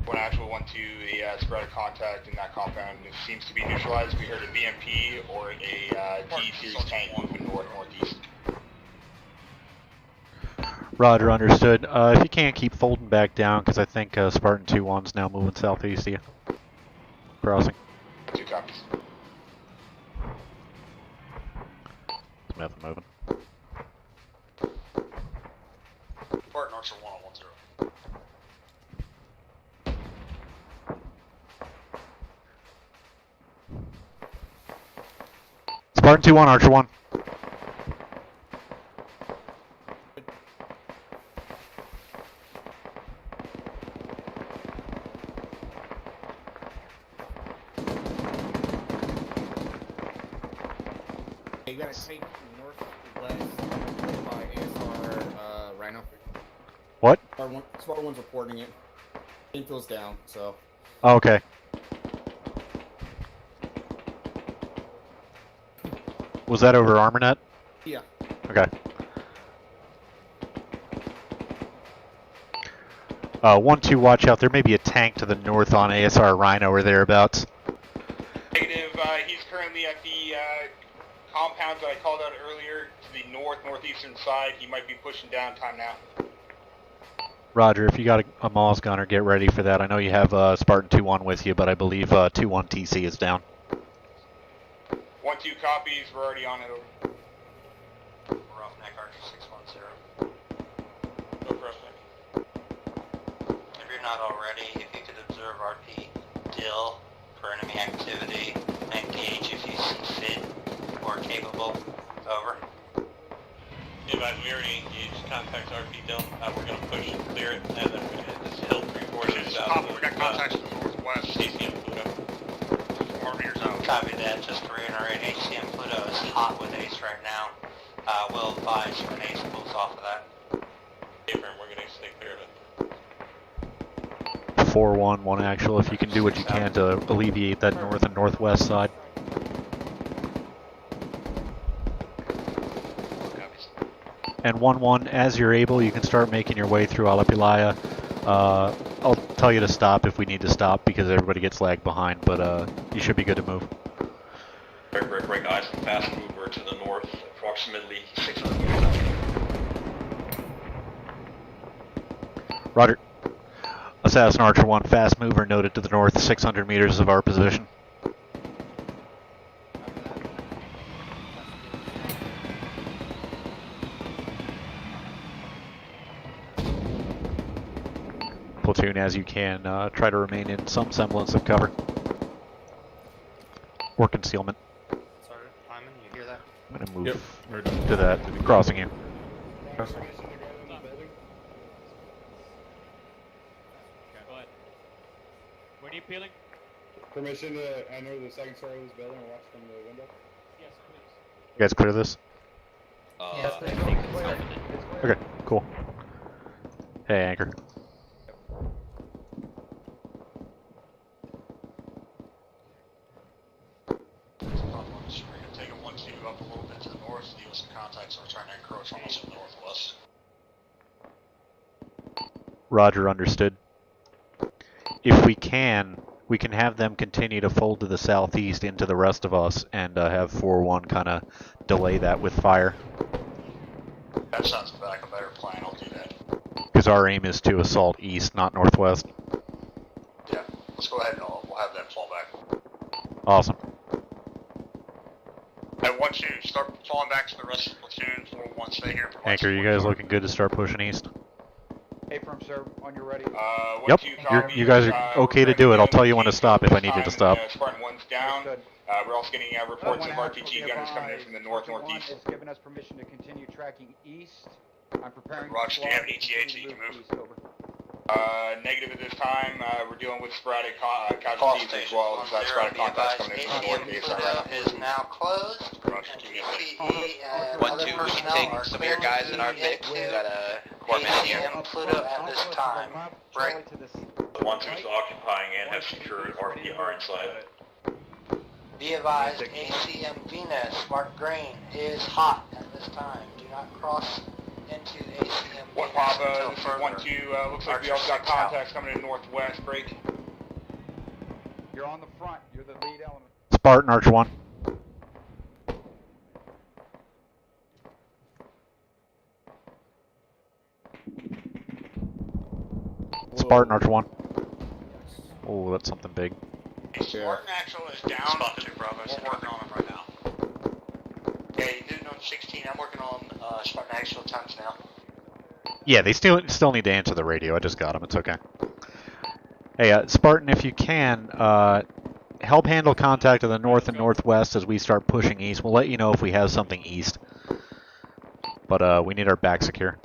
One actual 1-2, the spread of contact in that compound seems to be neutralized. We heard a VMP or a T-series tank moving northeast. Roger, understood. If you can, keep folding back down, because I think Spartan 2-1's now moving southeast of you. Crossing. 2 copies. Smith moving. Spartan Archer 1 on 10. Spartan 2-1, Archer 1. You gotta take northwest by ASR Rhino. What? Spartan 1's reporting it. Infield's down, so. Oh, okay. Was that over ArmorNet? Yeah. Okay. 1-2, watch out. There may be a tank to the north on ASR Rhino or thereabouts. Negative, he's currently at the compounds that I called out earlier to the northeastern side. He might be pushing down time now. Roger, if you got a Moss gunner, get ready for that. I know you have Spartan 2-1 with you, but I believe 2-1 TC is down. 1-2 copies, we're already on it over. Roughneck Archer 610. Go for Roughneck. If you're not already, if you could observe RP Dill for enemy activity, engage if you see fit or capable. Over. Advise, we already engaged. Contact RP Dill. We're going to push and clear it, and then we're going to hit this hill 3/4 south. We got contacts to the northwest. HCM Pluto. 4 meters out. Copy that. Just to reiterate, HCM Pluto is hot with Ace right now. We'll advise when Ace pulls off of that. Paper, we're going to stay clear of it. 4-1, 1 actual, if you can do what you can to alleviate that north and northwest side. And 1-1, as you're able, you can start making your way through Alapilaya. I'll tell you to stop if we need to stop because everybody gets lagged behind, but you should be good to move. Right, guys. Fast mover to the north, approximately 600 meters out. Roger. Assassin Archer 1, fast mover noted to the north, 600 meters of our position. Platoon, as you can, try to remain in some semblance of cover. Or concealment. Sergeant Hyman, you hear that? I'm going to move to that, crossing you. Permission to go in the building? Okay, go ahead. Where are you peeling? Permission to enter the second story of this building and watch from the window? Yes, please. You guys clear this? Yes, I think it's clear. Okay, cool. Hey, Anchor. We're going to take a 1-2 up a little bit to the north, deal with some contacts, so we're trying to encroach on us from the northwest. Roger, understood. If we can have them continue to fold to the southeast into the rest of us and have 4-1 kind of delay that with fire. That sounds like a better plan, I'll do that. Because our aim is to assault east, not northwest. Yeah, let's go ahead and we'll have them fall back. Awesome. At 1-2, start falling back to the rest of the platoon. 4-1, stay here. Anchor, you guys looking good to start pushing east? Affirm, sir, on your ready. Yep, you guys are okay to do it. I'll tell you when to stop if I need you to stop. Spartan 1's down. We're also getting reports of RPG gunners coming in from the northeast. Has given us permission to continue tracking east. I'm preparing. Roger, do you have an ETA so you can move? Negative at this time. We're dealing with sporadic casualties as well as sporadic contacts coming in from north base right now. is now closed. TCE and other personnel are some of your guys in our mix. We got a corpsman here. ACM Pluto at this time. Right. The ones who's occupying and have secured RPR inside. Be advised, ACM Venus, Mark Green, is hot at this time. Do not cross into ACM One Venus Papa, until this is further. 1-2, looks like we also got contacts coming in northwest, break. You're on the front. You're the lead element. Spartan, Archer 1. Spartan, Archer 1. Oh, that's something big. Spartan Actual is down. Spot 2 Bravo. We're working on him right now. Yeah, you're doing on 16. I'm working on Spartan Actual times now. Yeah, they still need to answer the radio. I just got them. It's okay. Hey, Spartan, if you can, help handle contact to the north and northwest as we start pushing east. We'll let you know if we have something east. But we need our back secure.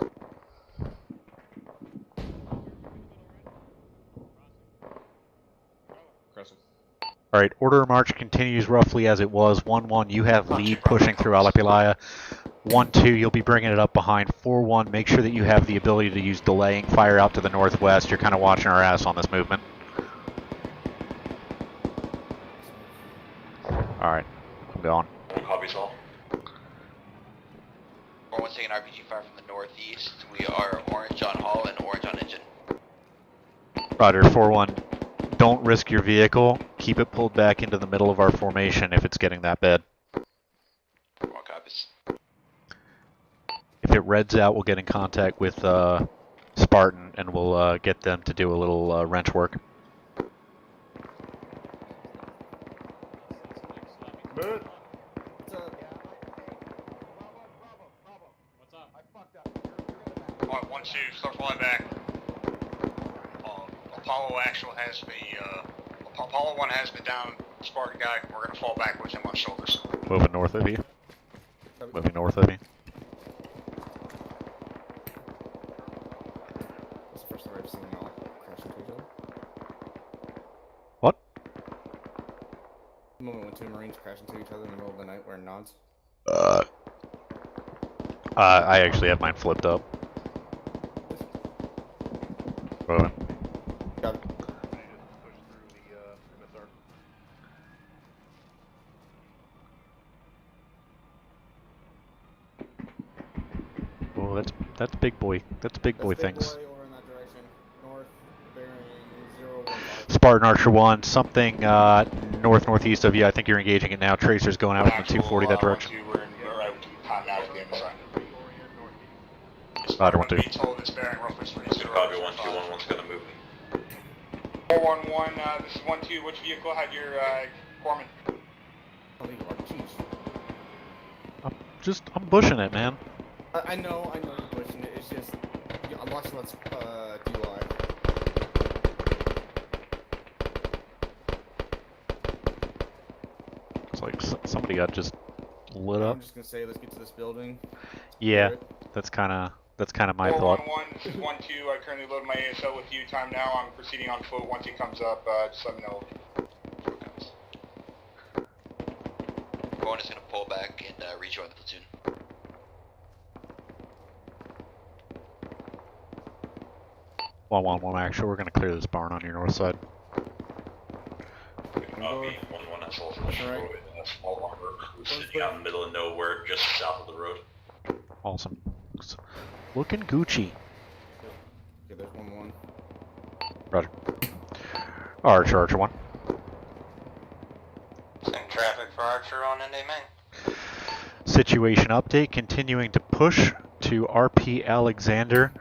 All right, order of march continues roughly as it was. 1-1, you have lead pushing through Alapilaya. 1-2, you'll be bringing it up behind. 4-1, make sure that you have the ability to use delaying fire out to the northwest. You're kind of watching our ass on this movement. All right, I'm going. Copies all. 4-1 taking RPG fire from the northeast. We are orange on hull and orange on engine. Roger, 4-1. Don't risk your vehicle. Keep it pulled back into the middle of our formation if it's getting that bad. 4-1 copies. If it reds out, we'll get in contact with Spartan and we'll get them to do a little wrench work. Alright, 1-2, start flying back. Apollo Actual has Apollo 1 has been down, Spartan guy. We're gonna fall back with him on shoulders. Moving north of you. Moving north of you. That's the first time I've seen them all crash into each other. What? The moment when two Marines crash into each other in the middle of the night wearing nods. I actually have mine flipped up. Moving. Got it. Oh, that's big boy. That's big boy things. Boy over in that direction. North, bearing 015. Spartan Archer 1, something north-northeast of you. I think you're engaging it now. Tracer's going out from the 240 that direction. Roger, 1-2. Copy 1-2, 1-1's gonna move. 411, this is 1-2. Which vehicle had your corpsman? I'm bushing it, man. I know you're pushing it. It's just I'm watching what's DUI. It's like somebody got just lit up. I'm just gonna say let's get to this building. Yeah, that's kind of my thought. 411, this is 1-2. I currently load my ASL with you. Time now. I'm proceeding on foot. Once he comes up, just let me know. Rowan is going to pull back and rejoin the platoon. One actually, we're going to clear this barn on your north side. Copy 1-1, that's all from the road. Small armor who's sitting out in the middle of nowhere, just south of the road. Awesome. Looking Gucci. Okay, there's 1-1. Roger. Archer 1. Send traffic for Archer on NA main. Situation update, continuing to push to RP Alexander.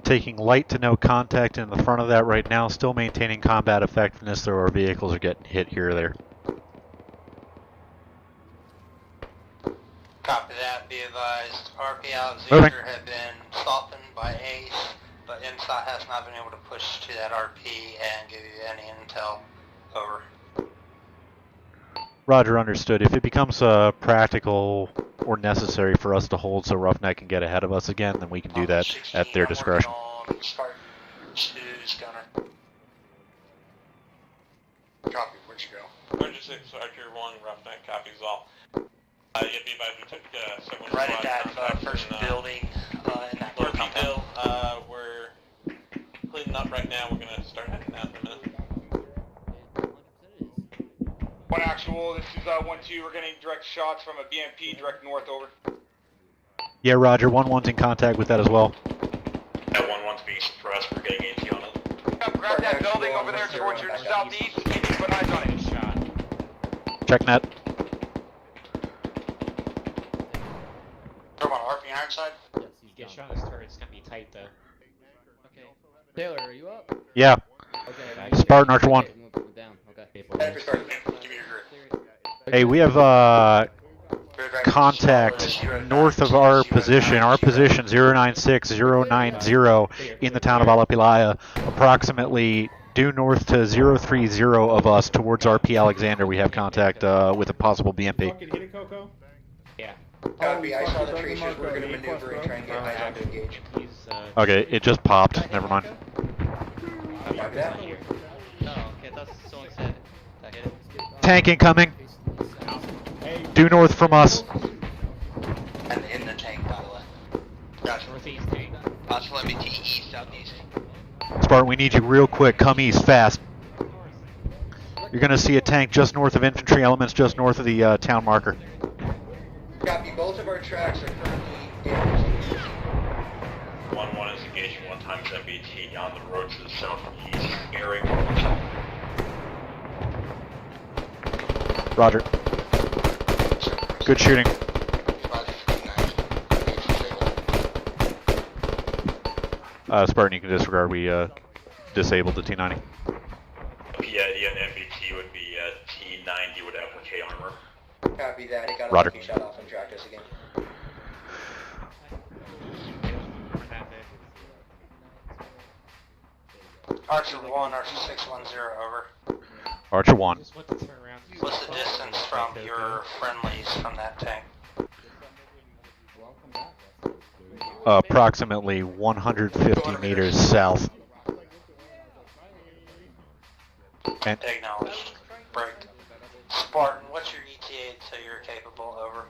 Taking light to no contact in the front of that right now. Still maintaining combat effectiveness, though our vehicles are getting hit here or there. Copy that. Be advised, RP Alexander had been softened by ACE, but INSOT has not been able to push to that RP and give you any intel. Over. Roger, understood. If it becomes practical or necessary for us to hold so Roughneck can get ahead of us again, then we can do that at their discretion. Choose gunner. Copy, where'd you go? Archer 6, Archer 1, Roughneck, copies all. Yeah, be advised, we took several Right at squad that contacts first in, building in that little compound. Bill, we're cleaning up right now. We're going to start heading out in a minute. One actual, this is 1-2, we're getting direct shots from a BMP direct north, over. Yeah, Roger. 1-1's in contact with that as well. That 1-1's being suppressed, we're getting AT on it. Grab that building over there towards your southeast. Keep put eyes on it. Check net. Come on, RP Ironside? Yes, he's get shot in his turret. It's gonna be tight though. Okay. Taylor, are you up? Yeah. Okay. Spartan Archer 1. Okay, move down. Okay. Give me your grid. Hey, we have contact north of our position. Our position 096090 in the town of Alapilaya, approximately due north to 030 of us towards RP Alexander. We have contact with a possible BMP. Yeah. Copy, I saw the tracers. We're going to maneuver and try and get eyes on to engage. Okay, it just popped. Never mind. Copy that. No, okay, that's someone said that hit it. Tank incoming. Due north from us. And in the tank, by the way. Gotcha. Northeast tank. Possible MBT east, southeast. Spartan, we need you real quick. Come east, fast. You're going to see a tank just north of infantry elements, just north of the town marker. Copy, both of our tracks are currently damaged. 1-1 is engaging 1 times MBT on the road to the southeast, area. Roger. Good shooting. Spartan, you can disregard. We disabled the T-90. PID and MBT would be T-90 would have K armor. Copy that. It got a Roger. lucky shot off and tracked us again. Archer 1, Archer 610, over. Archer 1. What's the distance from your friendlies from that tank? Approximately 150 meters south. And Acknowledged. Break. Spartan, what's your ETA until you're capable, over?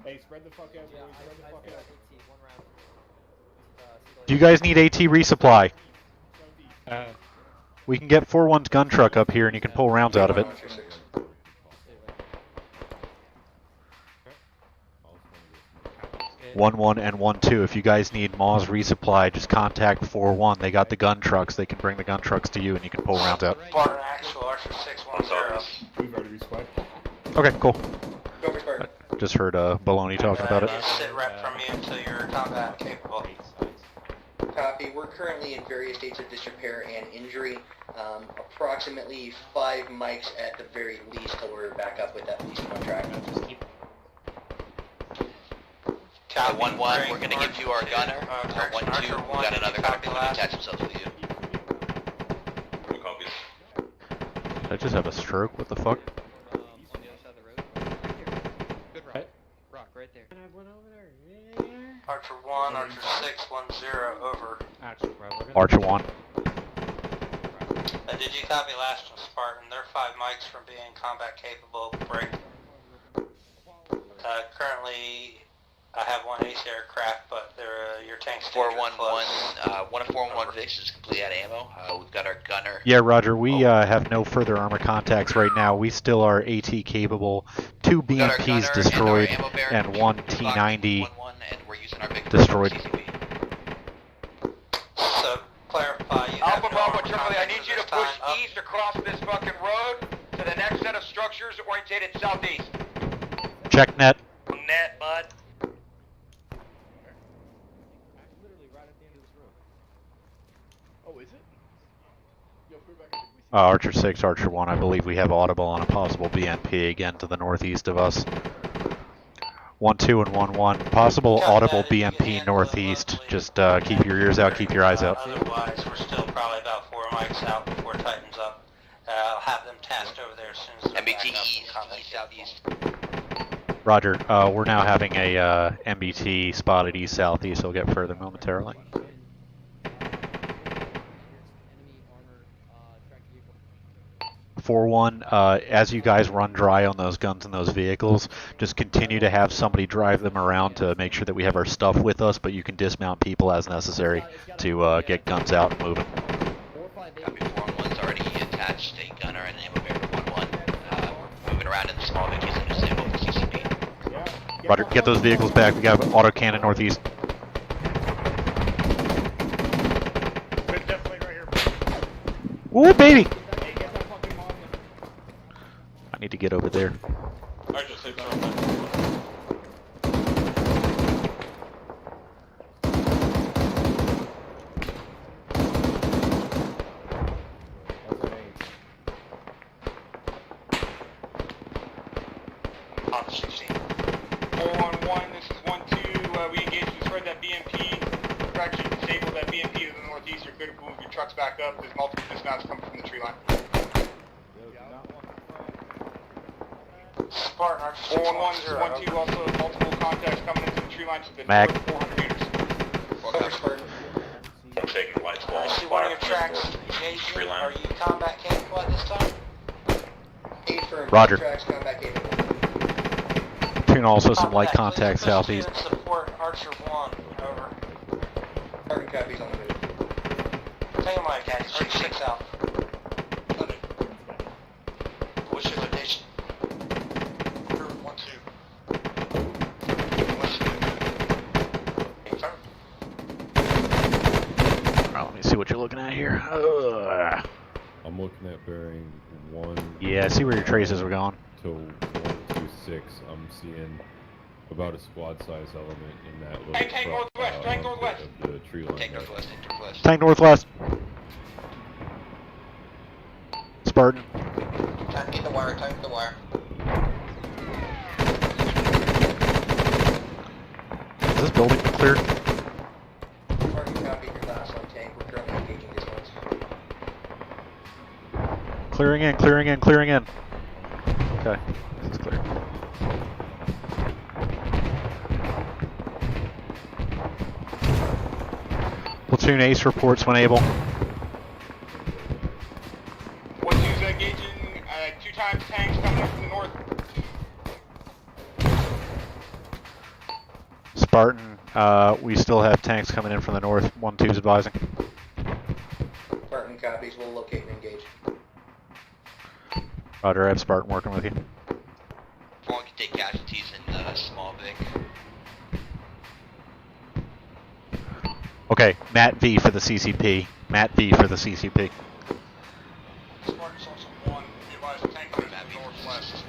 Hey, spread the fuck out, boys. Spread the fuck out. do you guys need AT resupply? We can get 4-1's gun truck up here and you can pull rounds out of it. 1-1 and 1-2. If you guys need Maw's resupply, just contact 4-1. They got the gun trucks. They can bring the gun trucks to you and you can pull rounds out. Spartan actual, Archer 610. We've already resupplied. Okay, cool. Go for Spartan. Just heard Baloney talking about it. Sit rep from you until you're combat capable. Copy. We're currently in various states of disrepair and injury. Approximately 5 mics at the very least till we're back up with at least one track. Copy, 1-1, we're going to give you our gunner. 1-2, we got another gunner coming to attach himself with you. Two copies. Did I just have a stroke? What the fuck? On the other side of the road. Good rock. Rock right there. Archer 1, Archer 610, over. Archer 1. Did you copy last one, Spartan? They're 5 mics from being combat capable. Break. Currently, I have 1 ace aircraft, but your tank's 411, one of 411 Vix is completely out of ammo. We've got our gunner. Yeah, Roger. We have no further armor contacts right now. We still are AT capable. 2 BMPs destroyed and 1 T-90 destroyed. So, clarify, you Alpha Bravo Charlie, I need you to push east across this fucking road to the next set of structures orientated southeast. Check net. Net, bud. Oh, is it? Yo, put it back in. Archer 6, Archer 1. I believe we have audible on a possible BMP again to the northeast of us. 1-2 and 1-1. Possible audible BMP northeast. Just keep your ears out, keep your eyes out. Otherwise, we're still probably about 4 mics out before it tightens up. I'll have them tasked over there as soon as they're MBT back up. east, southeast. Roger. We're now having a MBT spotted east-southeast. We'll get further momentarily. 4-1, as you guys run dry on those guns and those vehicles, just continue to have somebody drive them around to make sure that we have our stuff with us, but you can dismount people as necessary to get guns out and moving. Copy 4-1's already attached a gunner and an ammo bearer to 1-1. Moving around in the small Vic using disable for CCP. Roger, get those vehicles back. We got auto cannon northeast. Ooh, baby! I need to get over there. I just hit On 16. 411, this is 1-2. We engaged and spread that BMP. We're actually disabled that BMP to the northeast. You're good to move your trucks back up. There's multiple dismounts coming from the tree line. Spartan, Archer 411, this is 1-2. Also, multiple contacts coming into the tree line to the Mag. north 400 meters. Over Spartan. I'm taking lights ball. I see one of your tracks Tree engaging. line. Are you combat capable at this time? 8 firm. Roger. Tracks, combat capable. Tune also some light Contact, contact please southeast. push support Archer 1. Over. Spartan copies on the move. Take my guys. Archer 6 out. What's your location? 1-2. Alright, let me see what you're looking at here. I'm looking at bearing 1. Yeah, I see where your traces were going. To 126. I'm seeing about a squad-size element in that little Tank northwest, tank northwest. of the tree line. Tank northwest, tank northwest. Tank northwest. Spartan. Time to get the wire, time to get the wire. Is this building cleared? Spartan copy your last on tank. We're currently engaging this one. Clearing in, clearing in, clearing in. Okay, this is clear. Platoon Ace reports when able. 1-2's engaging 2 times tanks coming up from the north. Spartan, we still have tanks coming in from the north. 1-2's advising. Spartan copies. We'll locate and engage. Roger, I have Spartan working with you. One can take casualties in the small Vic. Okay, Matt V for the CCP. Matt V for the CCP. Spartan's also 1. Be advised, tank coming from the northwest.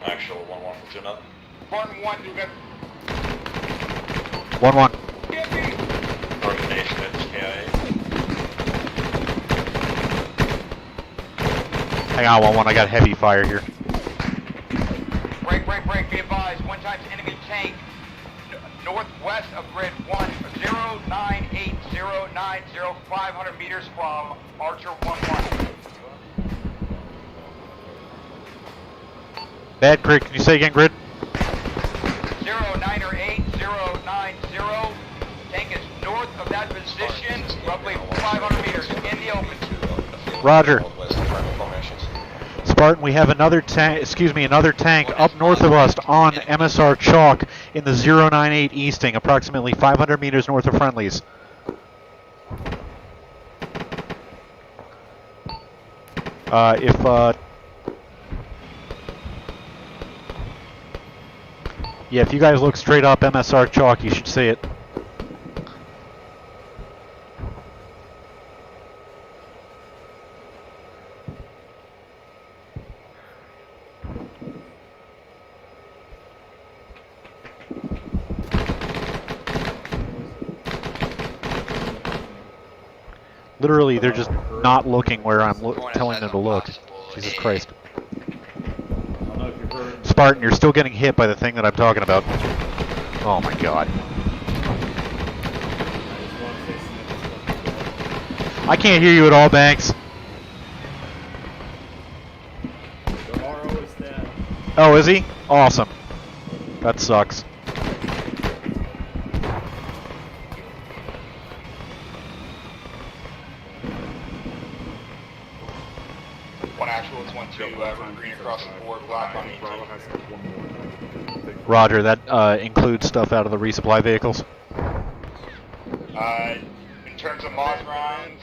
Actual 1-1 platoon up. Spartan 1, we got 1-1. Coordination at KIA. Hang on, 1-1. I got heavy fire here. Break, break, break. Be advised, 1 times enemy tank northwest of grid 1098090, 500 meters from Archer 1-1. Bad grid. Can you say again, grid? 0988090. Tank is north of that position, roughly 500 meters in the open. Roger. Spartan, we have another tank, another tank up north of us on MSR Chalk in the 098 Easting, approximately 500 meters north of friendlies. Yeah, if you guys look straight up MSR Chalk, you should see it. Literally, they're just not looking where I'm telling them to look. Jesus Christ. Spartan, you're still getting hit by the thing that I'm talking about. Oh my god. I can't hear you at all, Banks. Oh, is he? Awesome. That sucks. actual, it's 1-2, we're green across the board, black on each. Roger, that includes stuff out of the resupply vehicles. In terms of Moz rounds,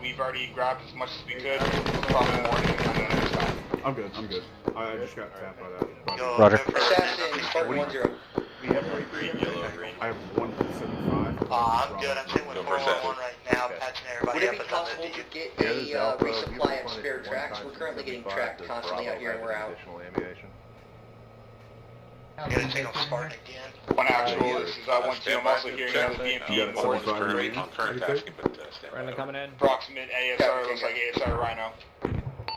we've already grabbed as much as we could. Probably more than next time. I'm good. I just got tapped by that. Roger. Assassin, Spartan 1-0. We have green, yellow, green. I have 1.75. I'm good. I'm sitting with 411 right now, patching everybody Would it up. be possible to get a resupply of spare tracks? We're currently getting tracked constantly out here and we're out. I'm gonna take on Spartan again. One actual, this is 1-2, I'm also hearing another BMP north. Rhino coming in. Approximate ASR, looks like ASR Rhino.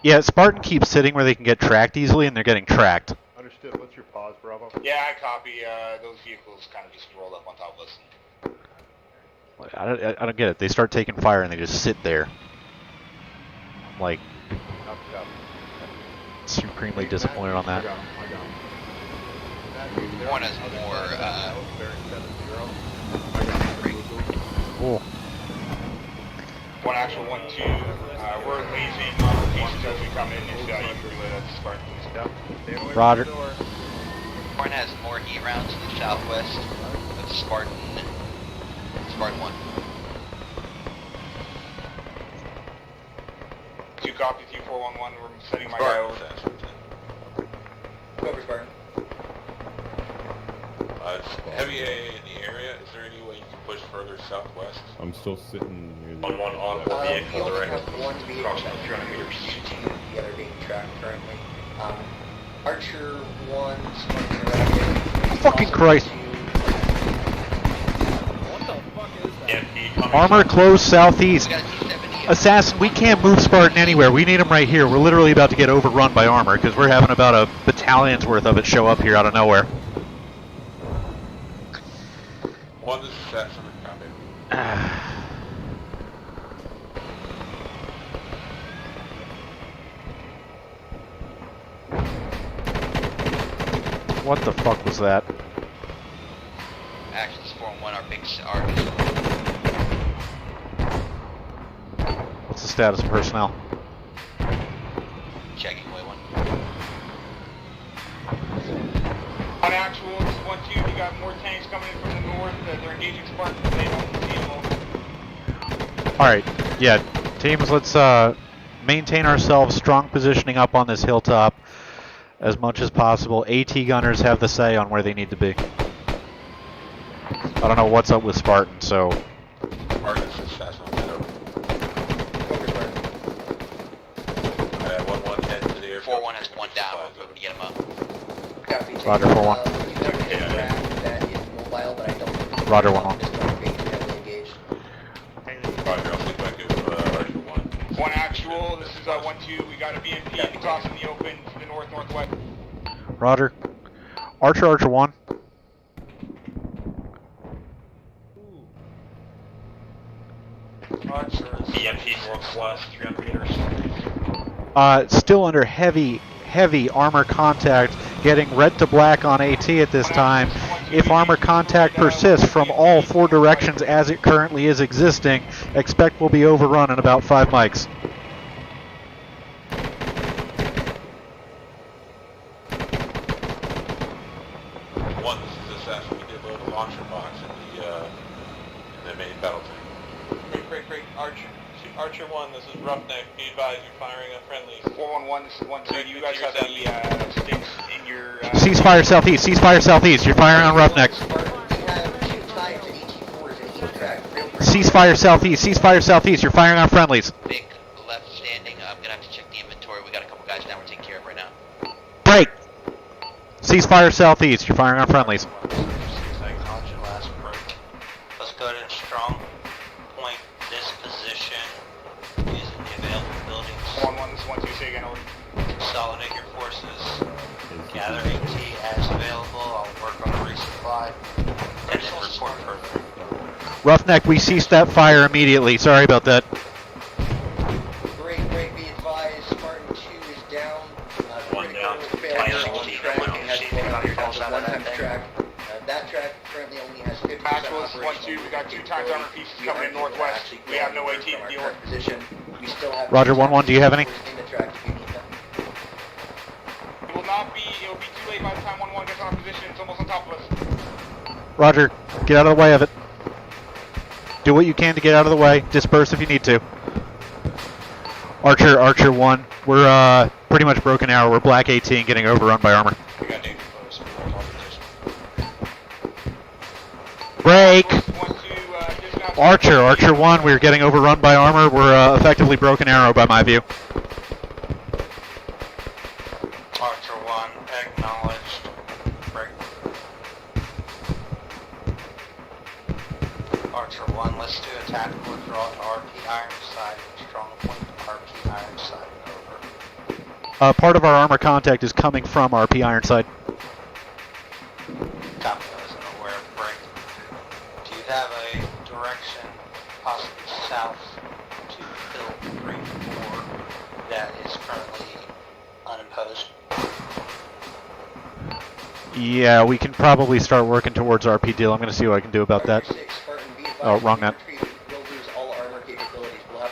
Yeah, Spartan keeps sitting where they can get tracked easily, and they're getting tracked. Understood. What's your pause, Bravo? Yeah, I copy. Those vehicles kind of just rolled up on top of us. I don't get it. They start taking fire, and they just sit there. Like, supremely disappointed on that. One has more, Cool. One actual, 1-2. We're lasing pieces as we come in. If you can relay that to Spartan, please. Roger. Spartan has more heat rounds to the southwest of Spartan 1. 2 copy, 411. We're sending my guy over. Go over, Spartan. It's heavy AA in the area. Is there any way you can push further southwest? I'm still sitting near the... On one on-board vehicle We only direct. have one vehicle Approximately 300 meters. the other being tracked currently. Archer 1, Spartan Rapid. Fucking Christ. What the fuck is that? Armor close southeast. Assassin, we can't move Spartan anywhere. We need him right here. We're literally about to get overrun by armor because we're having about a battalion's worth of it show up here out of nowhere. One is assassin, copy. What the fuck was that? Actions 4-1 are big What's the status of personnel? checking way 1. On actual, this is 1-2. You got more tanks coming in from the north. They're engaging Spartans. They don't see them. Alright, yeah. Teams, let's maintain ourselves, strong positioning up on this hilltop as much as possible. AT gunners have the say on where they need to be. I don't know what's up with Spartan, so... Spartan's assassin. 1-1 head to the airfield. 4-1 has 1 down. We're going to get him up. Copy. Roger, 4-1. That is mobile, but I don't think Roger, 1-1. Roger, I'll stick back with Archer 1. One actual, this is 1-2. We got a BMP across in the open to the north-northwest. Roger. Archer 1. BMP northwest, 300 meters. Still under heavy armor contact, getting red to black on AT at this time. If armor contact persists from all 4 directions as it currently is existing, expect we'll be overrun in about 5 mics. One, this is assassin. We did load a launcher box in the main battle tank. Break. Archer 1, this is Roughneck. Be advised, you're firing a friendly. 411, this is 1-2. You guys have any sticks in your... Ceasefire southeast. You're firing on Roughneck. Ceasefire southeast. You're firing on friendlies. Big left standing. I'm going to have to check the inventory. We got a couple guys down we're taking care of right now. Break. Ceasefire southeast. You're firing on friendlies. Let's go to strong point. This position is in the available buildings. 1-1, this is 1-2. Say again, over. Consolidate your forces. Gather AT as available. I'll work on the resupply. And then report further. Roughneck, we ceased that fire immediately. Sorry about that. Great, be advised. Spartan 2 is down. One down. Failure on track and has been down to one-time track. That track currently only has 50% Actual, this is operational. 1-2. We got 2 times armor pieces coming in northwest. We have no AT to deal with. Position. We still have Roger, 1-1. Do you have any? in the track if you need them. Roger. Get out of the way of it. Do what you can to get out of the way. Disperse if you need to. Archer 1. We're pretty much broken arrow. We're black 18 getting overrun by armor. We got danger close. Break! Archer 1. We're getting overrun by armor. We're effectively broken arrow by my view. Archer 1, acknowledged. Break. Archer 1, let's do a tactical withdrawal to RP Ironside. Strong point to RP Ironside. Over. Part of our armor contact is coming from RP Ironside. Copy, I wasn't aware of break. Do you have a direction, possibly south, to Hill 3-4 that is currently unimposed? Yeah, we can probably start working towards RP deal. I'm going to see what I can do about that. Oh, wrong map.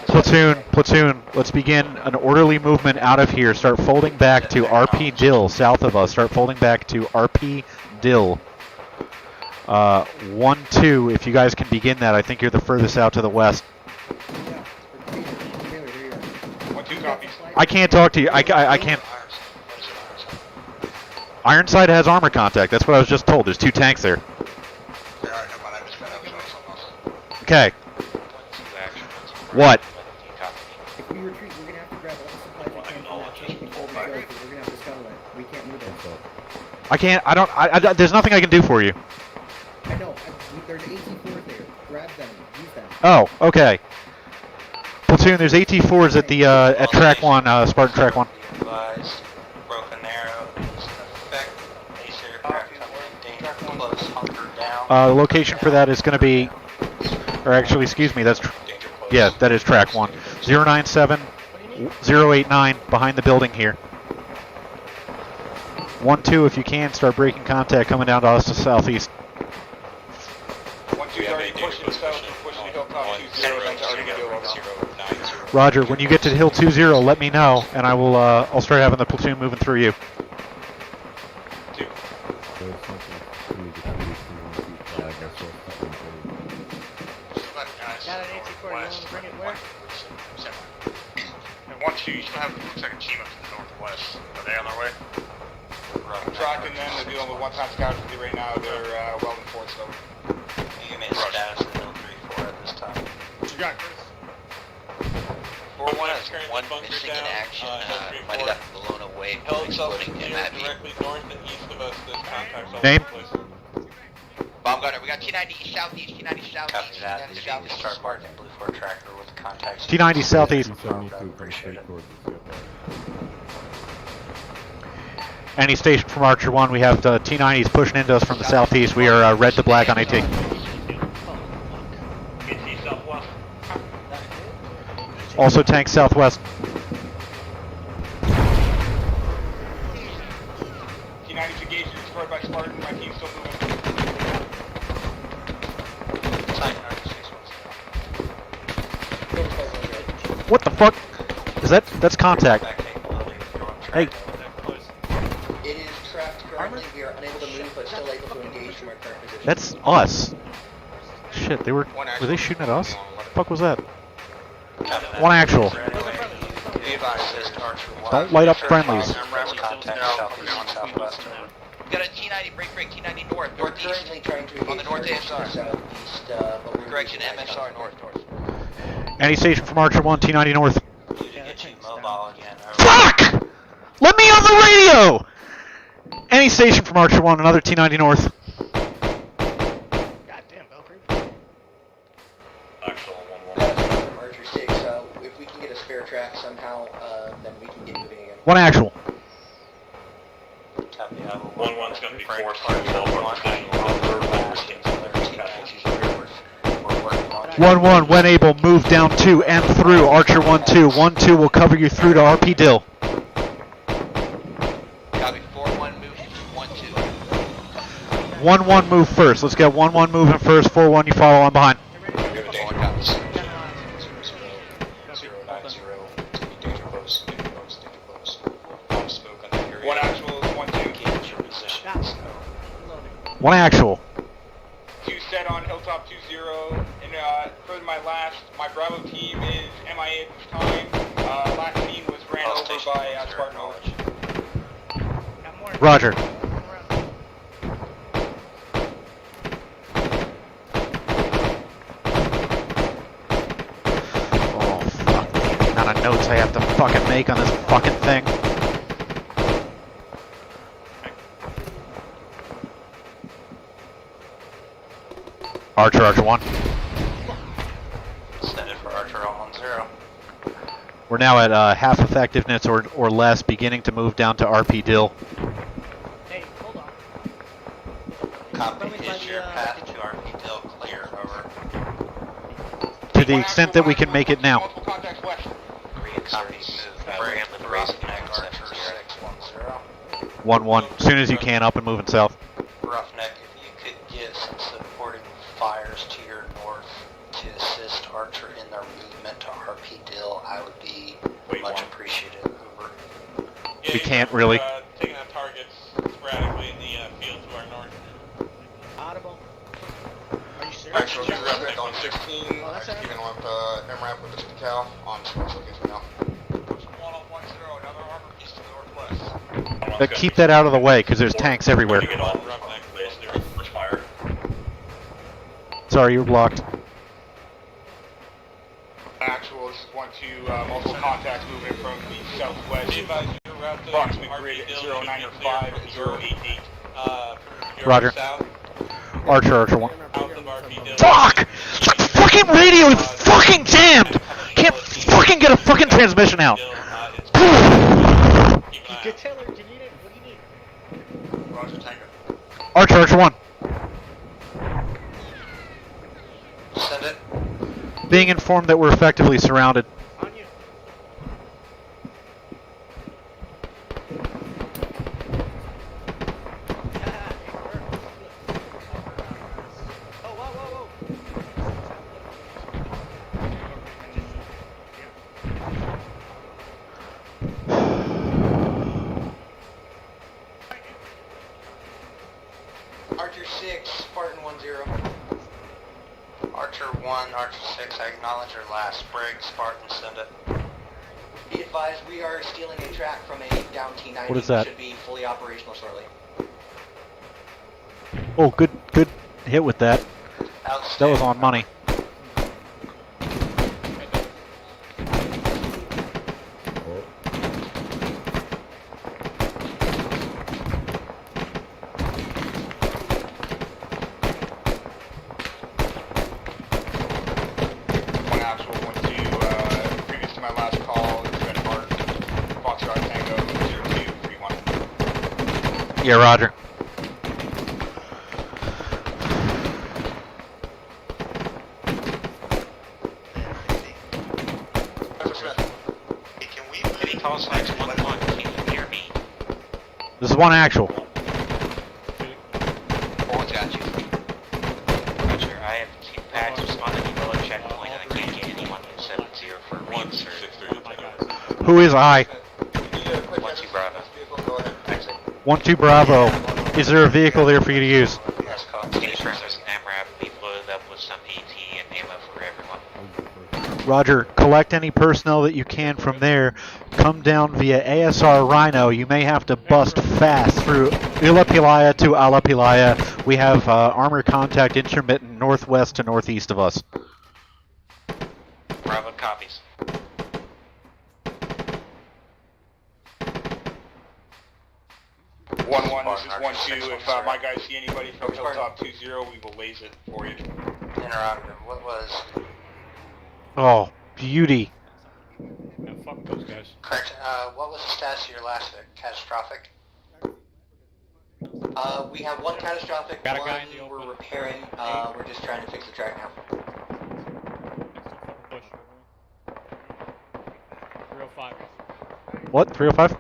Platoon, let's begin an orderly movement out of here. Start folding back to RP Dill, south of us. Start folding back to RP Dill. 1-2, if you guys can begin that. I think you're the furthest out to the west. I can't talk to you. I can't. Ironside has armor contact. That's what I was just told. There's 2 tanks there. Okay. What? If we retreat, we're gonna have to grab all the supplies we can from that tank before we go, because we're gonna have to scuttle it. We can't move it. I can't. I there's nothing I can do for you. I know. There's AT4s there. Grab them. Use them. Oh, okay. Platoon, there's AT4s at the at track 1, Spartan track 1. Advised, broken arrow is in effect. Ace aircraft coming in danger close, hunker down. The location for that is going to be, or actually, excuse me, that's, yeah, that is track 1. 097, 089, behind the building here. 1-2, if you can, start breaking contact coming down to us to southeast. 1-2's already pushing the south, pushing the hilltop 2-0, that's already going to go over. Roger, when you get to hill 2-0, let me know, and I will, I'll start having the platoon moving through you. Got an AT4, you want to bring it where? And 1-2, you still have, looks like a team up to the northwest. Are they on their way? I'm tracking them, they're dealing with one-time scouts with you right now, they're well enforced though. You made a status in Hill 3-4 at this time. What you got, Chris? 4-1 has one missing in action, might have gotten blown away, exploding in that beat. Directly north and east of us, this contact's all Name? over the place. Baumgartner, we got T90 southeast, T90 southeast. Copy that. If you can start marking Blue 4 tracker with the contacts. T90 southeast. Appreciate it. Any station from Archer 1, we have the T90s pushing into us from the southeast. We are red to black on AT. Also tank southwest. T90's engaged, destroyed by Spartan, my team's still moving. What the fuck? Is that's contact. Hey. It is trapped currently. We are unable to move, but still able to engage from our current position. That's us. Shit, were they shooting at us? What the fuck was that? 1 actual. Don't light up friendlies. We got a T90 break, T90 north, northeast. Currently trying to on the north ASR. Southeast, but we're Correction, MSR north. Any station from Archer 1, T90 north. Mobile again. Fuck! Let me on the radio! Any station from Archer 1, another T90 north. Goddamn, Valkyrie. Actual 1-1. Archer 6, if we can get a spare track somehow, then we can get moving again. 1 actual. Copy, 1-1's going to be 4-5. 1-1, when able, move down to and through Archer 1-2. 1-2 will cover you through to RP Dill. Copy, 4-1 move, 1-2. 1-1 move first. Let's get 1-1 moving first. 4-1 you follow on behind. One actual, 1-2. One actual. MIA at this time. Last team was ran over by Spartan Knowledge. Roger. Oh, fuck. The amount of notes I have to fucking make on this fucking thing. Archer, Archer 1. Send it for Archer 110. We're now at half effectiveness or less, beginning to move down to RP Dill. Hey, hold on. Copy. Is your path to RP Dill clear? Over. To the extent that we can make it now. Copy. Move. Bring the Roughneck Archer 610. 1-1. As soon as you can, up and moving south. Roughneck, if you could get some supporting fires to your north to assist Archer in their movement to RP Dill, I would be much appreciative. Over. We can't really. Taking out targets sporadically in the field to our north. Audible. Are you serious? Actually, you're up on 16. Keeping on MRAP with the decal on location now. Keep that out of the way, because there's tanks everywhere. Sorry, you're blocked. Actual, this is 1-2, multiple contacts moving from the southwest. Approximate grid 095 and 088. Roger. Archer, Archer 1. Fuck! Fucking radio is fucking jammed! Can't fucking get a fucking transmission out! Good Taylor, do you need it? What do you need? Roger, Tango. Archer, Archer 1. Send it. Being informed that we're effectively surrounded. On you. Oh, whoa, whoa, whoa. Archer 6, Spartan 10. Archer 1, Archer 6, I acknowledge your last brig. Spartan, send it. Be advised, we are stealing a track from a down T90. What is that? Should be fully operational shortly. Oh, good hit with that. That was on money. One actual, 1-2, previous to my last call, it's been Mark, Foxtrot Tango 0231. Yeah, Roger. Any call signs 1-1, can you hear me? This is one actual. One's got you. Roger, I have keep packs responding to Miller checkpoint and I can't get anyone in 70 for reinsert. Who is I? 1-2 Bravo. 1-2 Bravo. Is there a vehicle there for you to use? Yes, call. There's an MRAP. We've loaded up with some AT and ammo for everyone. Roger, collect any personnel that you can from there. Come down via ASR Rhino. You may have to bust fast through Ilapilaya to Alapilaya. We have armor contact intermittent northwest to northeast of us. Bravo copies. This is 1-2. If my guys see anybody from Hilltop 20, we will laze it for you. Interrogative. What was? Oh, beauty. Yeah, fuck those guys. Correct. What was the status of your last catastrophic? We have one catastrophic, Got a one guy in the we're open. repairing. We're just trying to fix the track now. Push. 305. What? 305?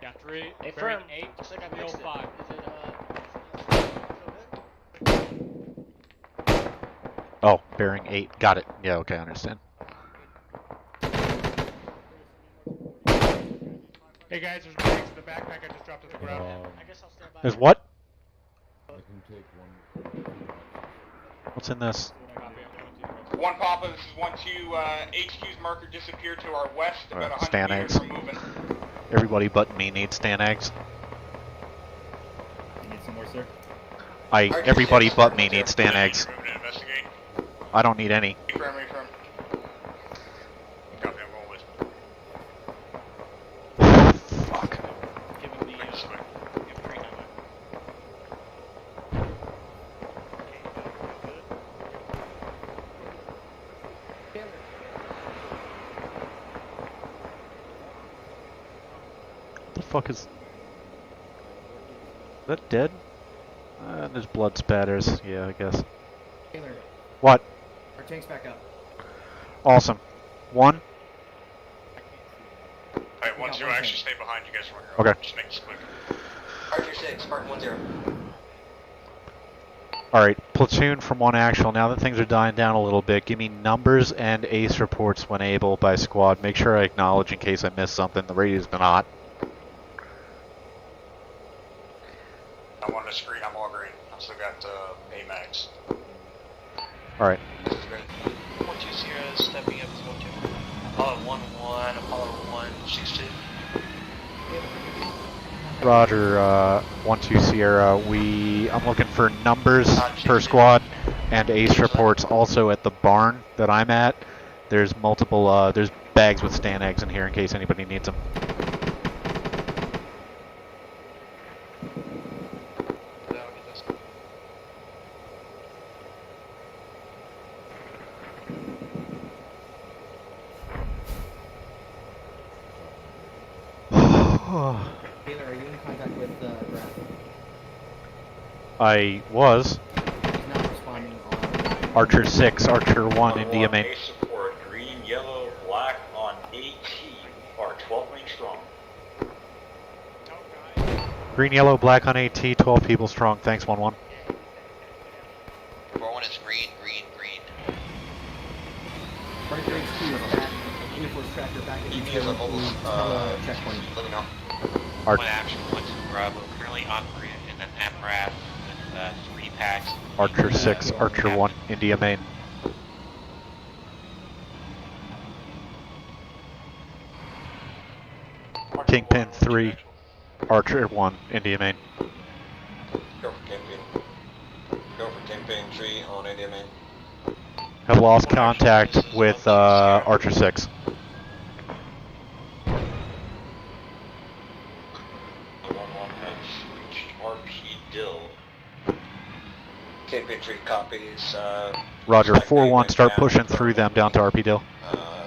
Yeah, 3. Hey, bearing firm. 8. Looks like I fixed it. 305. Oh, bearing 8. Got it. Yeah, okay, I understand. Hey guys, there's bags in the backpack I just dropped to the ground. I guess I'll stand by. There's what? I can take one. What's in this? One Papa, this is 1-2, HQ's marker disappeared to our west, about 100 Stan meters eggs. from moving. Everybody but me needs Stan eggs. You need some more, sir? Everybody but me needs Stan eggs. Moving to investigate. I don't need any. Confirm, confirm. Copy, I'm rolling with. Fuck. Give him the, give him green ammo. The fuck is that dead? There's blood spatters. Yeah, I guess. Taylor, What? our tank's back up. Awesome. One. Alright, 1-2, one actually tank. stay behind you guys for Okay. Just make this quick. Archer 6, Spartan 1-0. Alright, platoon from 1 actual. Now that things are dying down a little bit, give me numbers and ace reports when able by squad. Make sure I acknowledge in case I miss something. The radio's been hot. I'm on the screen, I'm all green. I've still got AMAX. Alright. 1-2 Sierra stepping up to 1-2. Apollo 1-1, Apollo 1-6-2. Roger, 1-2 Sierra. I'm looking for numbers per squad and ace reports also at the barn that I'm at. There's multiple, there's bags with Stan eggs in here in case anybody needs them. Taylor, are you in contact with Graf? I was. He's not responding on... Archer 6, Archer 1, India main. Ace support, green, yellow, black on AT. We are 12 wings strong. Green, yellow, black on AT, 12 people strong. Thanks, 1-1. 4-1 is green, green, green. Archer HQ is back. Uniforce tracker back at the checkpoint. Let me know. Art. One action, 1-2 Bravo, currently on grid, and then MRAF with 3 packs. Archer 6, Archer 1, India main. Kingpin 3, Archer 1, India main. Go for Kingpin. Go for Kingpin 3 on India main. Have lost contact with Archer 6. Kingpin 3 copies. Roger, 4-1, start pushing through them down to RP Dill.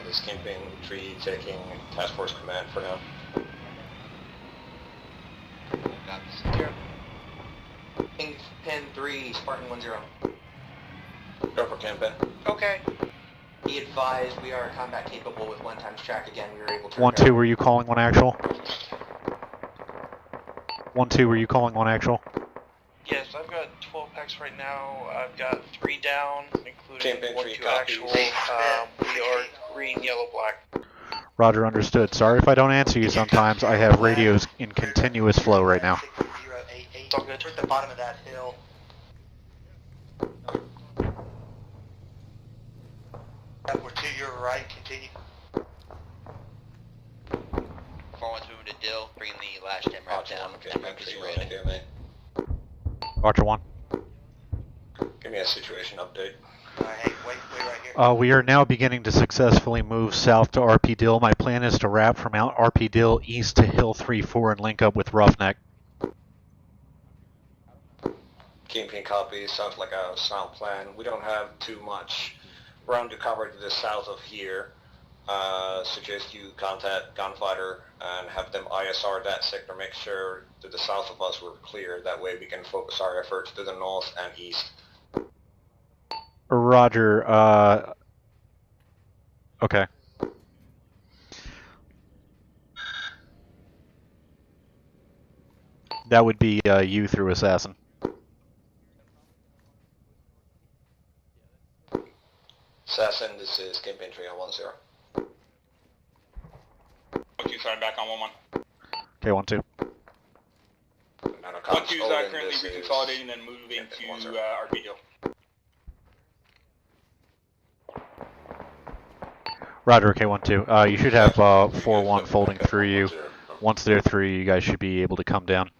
This Kingpin 3 taking task force command for now. Kingpin 3, Spartan 1-0. Go for Kingpin. Okay. Be advised, we are combat capable with 1 times track again. We were able to... 1-2, were you calling 1 actual? 1-2, were you calling 1 actual? Yes, I've got 12 packs right now. I've got 3 down, including Kingpin 3 1-2 copies. actual. We are green, yellow, black. Roger, understood. Sorry if I don't answer you sometimes. I have radios in continuous flow right now. It's all good. Towards the bottom of that hill. We're to your right, continue. 4-1's moving to Dill, bringing the last MRAP down. MRAP is red. India main. Archer 1. Give me a situation update. Hey, wait right here. We are now beginning to successfully move south to RP Dill. My plan is to wrap from out RP Dill east to Hill 3-4 and link up with Roughneck. Kingpin copies. Sounds like a sound plan. We don't have too much ground to cover to the south of here. Suggest you contact Gunfighter and have them ISR that sector. Make sure to the south of us we're clear. That way we can focus our efforts to the north and east. Roger, okay. That would be you through Assassin. Assassin, this is Kingpin 3 on 1-0. 1-2 starting back on 1-1. Okay, 1-2. 1-2's currently reconsolidating and moving to RP Dill. Roger, K12. You should have 4-1 folding through you. Once they're through, you guys should be able to come down.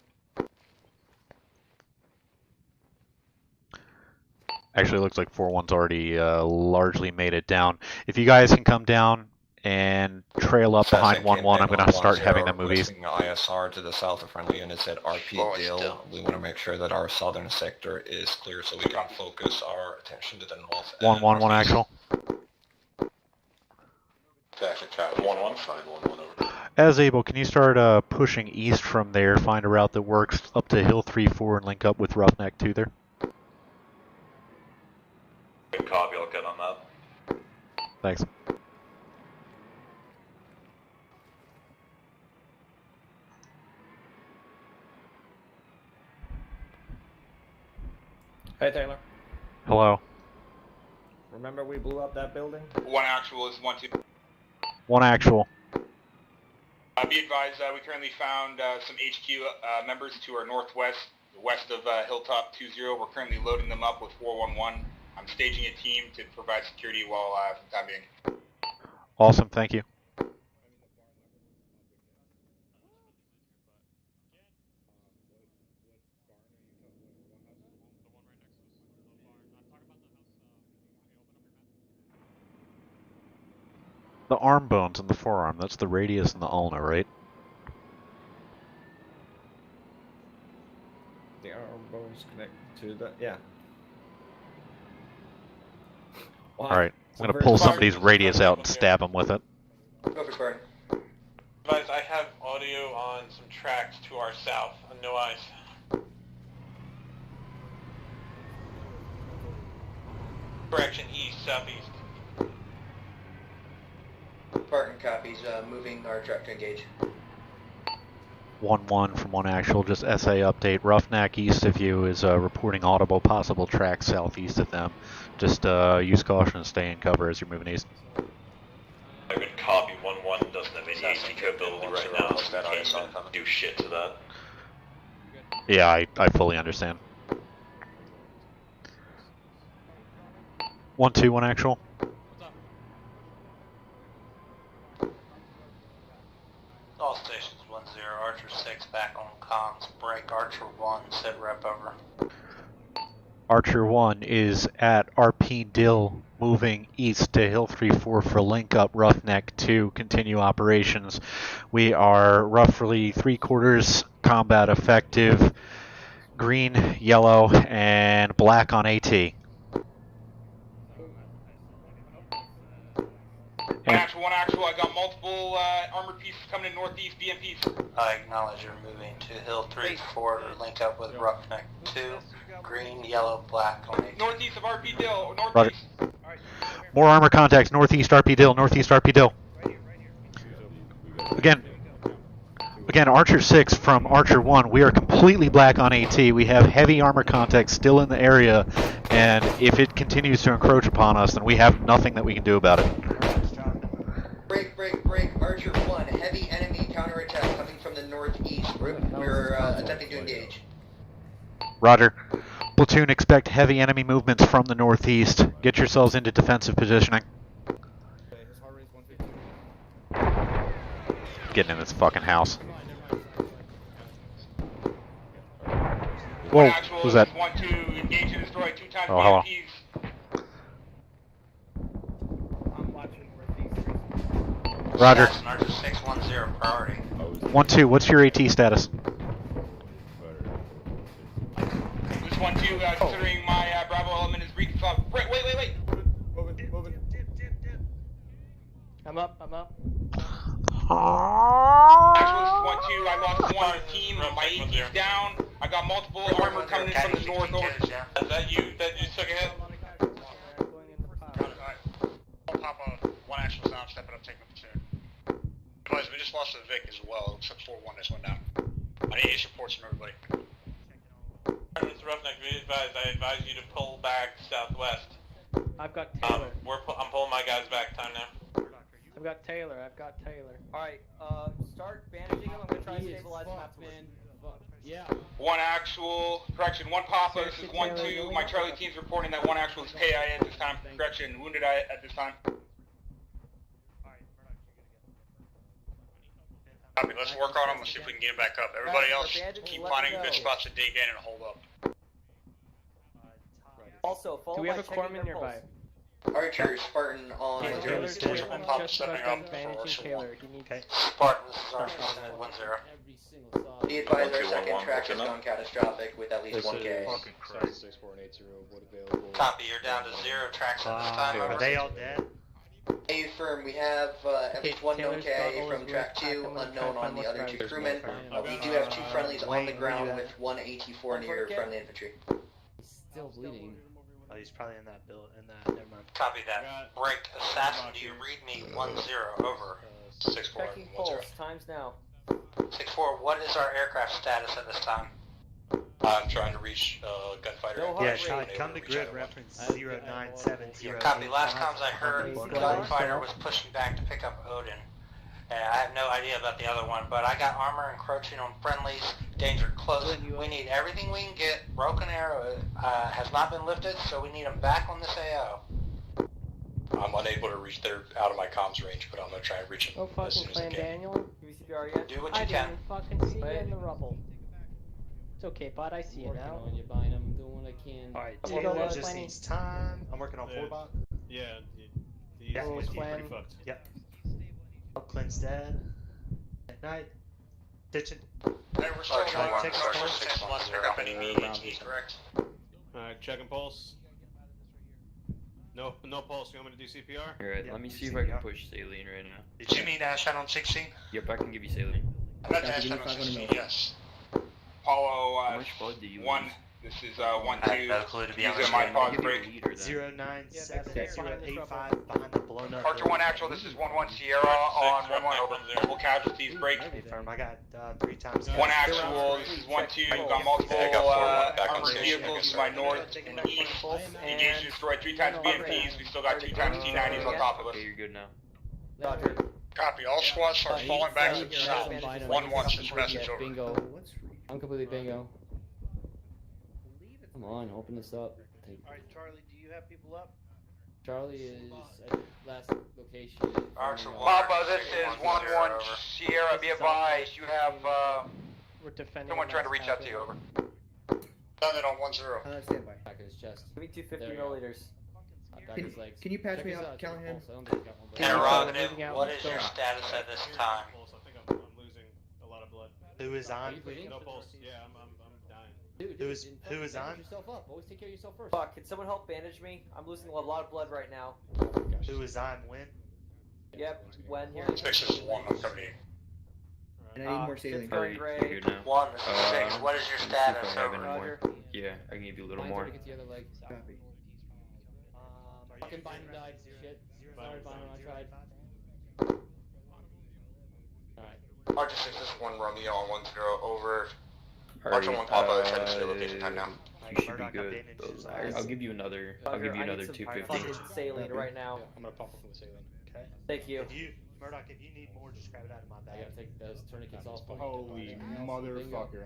Actually, it looks like 4-1's already largely made it down. If you guys can come down and trail up behind 1-1, I'm going to start having them move east. ISR to the south of friendly units at RP Dill. We want to make sure that our southern sector is clear so we can focus our attention to the north. 1-1, 1 actual. Traffic, 1-1, fine, 1-1 over. As able, can you start pushing east from there, find a route that works up to Hill 3-4 and link up with Roughneck 2 there? Good copy, I'll get on that. Thanks. Hey Taylor. Hello. Remember we blew up that building? 1 actual is 1-2. 1 actual. Be advised, we currently found some HQ members to our northwest, west of Hilltop 2-0. We're currently loading them up with 411. I'm staging a team to provide security while for the time being. Awesome, thank you. The arm bones and the forearm, that's the radius and the ulna, right? The arm bones connect to the, yeah. Alright, I'm going to pull somebody's radius out and stab them with it. Go for burn. Guys, I have audio on some tracks to our south, on no eyes. Direction east, southeast. Barton copies, moving our truck to engage. 1-1 from 1 actual, just SA update. Roughneck east of you is reporting audible possible tracks southeast of them. Just use caution and stay in cover as you're moving east. A good copy, 1-1 doesn't have any AC capability right now, so we can't do shit to that. Yeah, I fully understand. 1-2, 1 actual. All stations 1-0, Archer 6 back on comms, break Archer 1, set rep over. Archer 1 is at RP Dill, moving east to Hill 3-4 for link up Roughneck 2, continue operations. We are roughly 3/4 combat effective, green, yellow, and black on AT. One actual, I got multiple armored pieces coming in northeast, BMPs. I acknowledge you're moving to Hill 3-4 to link up with Roughneck 2, green, yellow, black on AT. Northeast of RP Dill, northeast. Roger. More armor contacts, northeast RP Dill, northeast RP Dill. Again, Archer 6 from Archer 1, we are completely black on AT. We have heavy armor contacts still in the area, and if it continues to encroach upon us, then we have nothing that we can do about it. Break, Archer 1, heavy enemy counterattack coming from the northeast. We're attempting to engage. Roger. Platoon, expect heavy enemy movements from the northeast. Get yourselves into defensive positioning. Getting in this fucking house. Whoa, who's that? Oh, hello. Roger. Archer 6, 1-0, priority. 1-2, what's your AT status? This 1-2, considering my Bravo element is reconfirmed. Wait. Moving. I'm up. Actually, this is 1-2, I lost one team, my AT's down. I got multiple armor coming in from the north over. Is that you took a hit? I'll pop on 1 actual sound, stepping up, taking up the chair. Guys, we just lost to the Vic as well, except 4-1 just went down. I need these reports from everybody. Mr. Roughneck, I advise you to pull back southwest. I've got Taylor. I'm pulling my guys back, time now. I've got Taylor. Alright, start bandaging him. I'm gonna try to stabilize him after man. Yeah. 1 actual, correction, 1 Papa, this is 1-2. My Charlie team's reporting that 1 actual is KIA at this time. Correction, wounded at this time. Copy, let's work on them, let's see if we can get them back up. Everybody else, keep finding good spots to dig in and hold up. Also, follow Do we by have a checking corpsman their nearby? pulse. Archer, Spartan on Okay, 10. Taylor's here. I'm just about done bandaging Taylor. He needs... Spartan, this is Archer at 1-0. Be advised our second track has gone catastrophic with at least This 1K. is 64 and 80. What available? Copy, you're down to 0 tracks at this time. Are they all dead? A firm, we have at least one known KIA from track 2, unknown on the other 2 crewmen. We do have 2 friendlies on the ground with 1 AT-4 near friendly infantry. He's still bleeding. Oh, he's probably in that build. Never mind. Copy that. Break, assassin, do you read me? 1-0, over. 6-4, Checking pulse, times now. 6-4, what is our aircraft status at this time? I'm trying to reach gunfighter. Yeah, Charlie, come to grid reference 0970. Copy, last comms I heard, gunfighter was pushing back to pick up Odin. And I have no idea about the other one, but I got armor encroaching on friendlies, danger close. We need everything we can get. Broken Arrow has not been lifted, so we need them back on this AO. I'm unable to reach, they're out of my comms range, but I'm going to try and reach them No as soon fucking as I plan, can. Daniel. Give me CPR yet? Do what you I can. didn't fucking see you in the rubble. It's okay, bud. I see you Working now. on you, buying them, doing what I can. Alright, Taylor Taylor just just planning. needs time. I'm working on 4-bot. Yeah, Yeah, he's plan. pretty fucked. Yep. Clint's dead. At night. Ditching. Hey, we're still Archer, going check on his pulse. 6-1, pick up any EHD, correct? Alright, checking pulse. No pulse. You want me to do CPR? Alright, Yeah, let me do see if I can CPR. push saline right now. Do you mean Channel 16? Yep, I can give you saline. I'm not Copy, give me Channel 500 16, mils. yes. Apollo How much blood do you 1, lose? this is I 1-2, have no clue to be honest. using my I'll pause give you a break. leader then. 097085 behind the blown up. Archer 1 actual, this is 1-1 Sierra on 1-1 over. Multiple casualties break. Firm, I got 3 times. 1 actual, this is 1-2, we've got multiple armored vehicles to my north and east. Engaged and destroyed 3 times BMPs, we still got 2 times T-90s on top of us. Okay, you're good now. Roger. Copy, all squads start falling back to the south. 1-1, this message over. Bingo. What's I'm completely bingo. Come on, open this up. Alright, Charlie, do you have people up? Charlie is at last location. Archer 1. Papa, this is 1-1 Sierra, be advised, you have We're defending. someone trying to reach out to you, over. Done it on 1-0. stand by. Back of his chest. Give me 250 There you go. milliliters. Back of his legs. Can you patch Check me his out, check his Callahan? pulse. I don't think he's got one, but- Interrogative, what is your status at this time? Pulse, I think I'm losing a lot of blood. Who is Are on? you bleeding? No pulse. Yeah, I'm dying. Dude, Who is- then who fucking is bandage on? yourself up. Always take care of yourself first. Fuck, can someone help bandage me? I'm losing a lot of blood right now. Who is on when? Yep, when here? 6 is 1, I'm coming in. And I need more saline. Fifth going You're gray. good now. 1, this is 6, what is your Let's see if status? I have Over. any more. Roger. Yeah, I can give you a little Mine's more. already get the other leg. Copy. Fucking Biden died. Shit. Sorry, Biden, I tried. Alright. Archer 6, this is 1 Romeo on 1-0, over. Alright, Archer 1 Papa, headed to the location time now. You should be good. I'll give you another. I'll give you Roger, I another need some 250. fucking saline right now. I'm gonna pop up with saline. Okay. Thank you. If you, Murdoch, if you need more, just grab it out of my I bag. gotta take those tourniquets off. Holy motherfucker.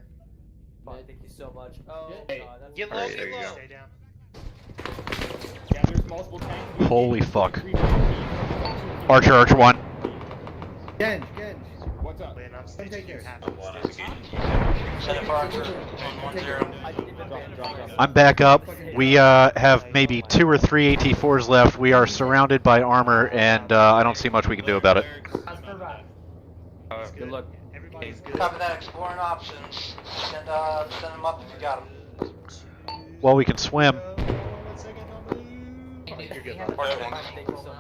Fuck, thank you so much. Oh, Hey, God, that's Get low, Alright, get there you low. go. Stay down. Yeah, there's multiple tanks. Holy fuck. Archer 1. Genj. What's up? When I'm staging, you have Set up Archer on 1-0. I need to bandage. I'm back up. We have maybe 2 or 3 AT-4s left. We are surrounded by armor, and I don't see much we can do about it. Good luck. Everybody's good. Copy that, exploring options. Send them up if you got them. Well, we can swim. You're good. Archer 1. Thank you so much.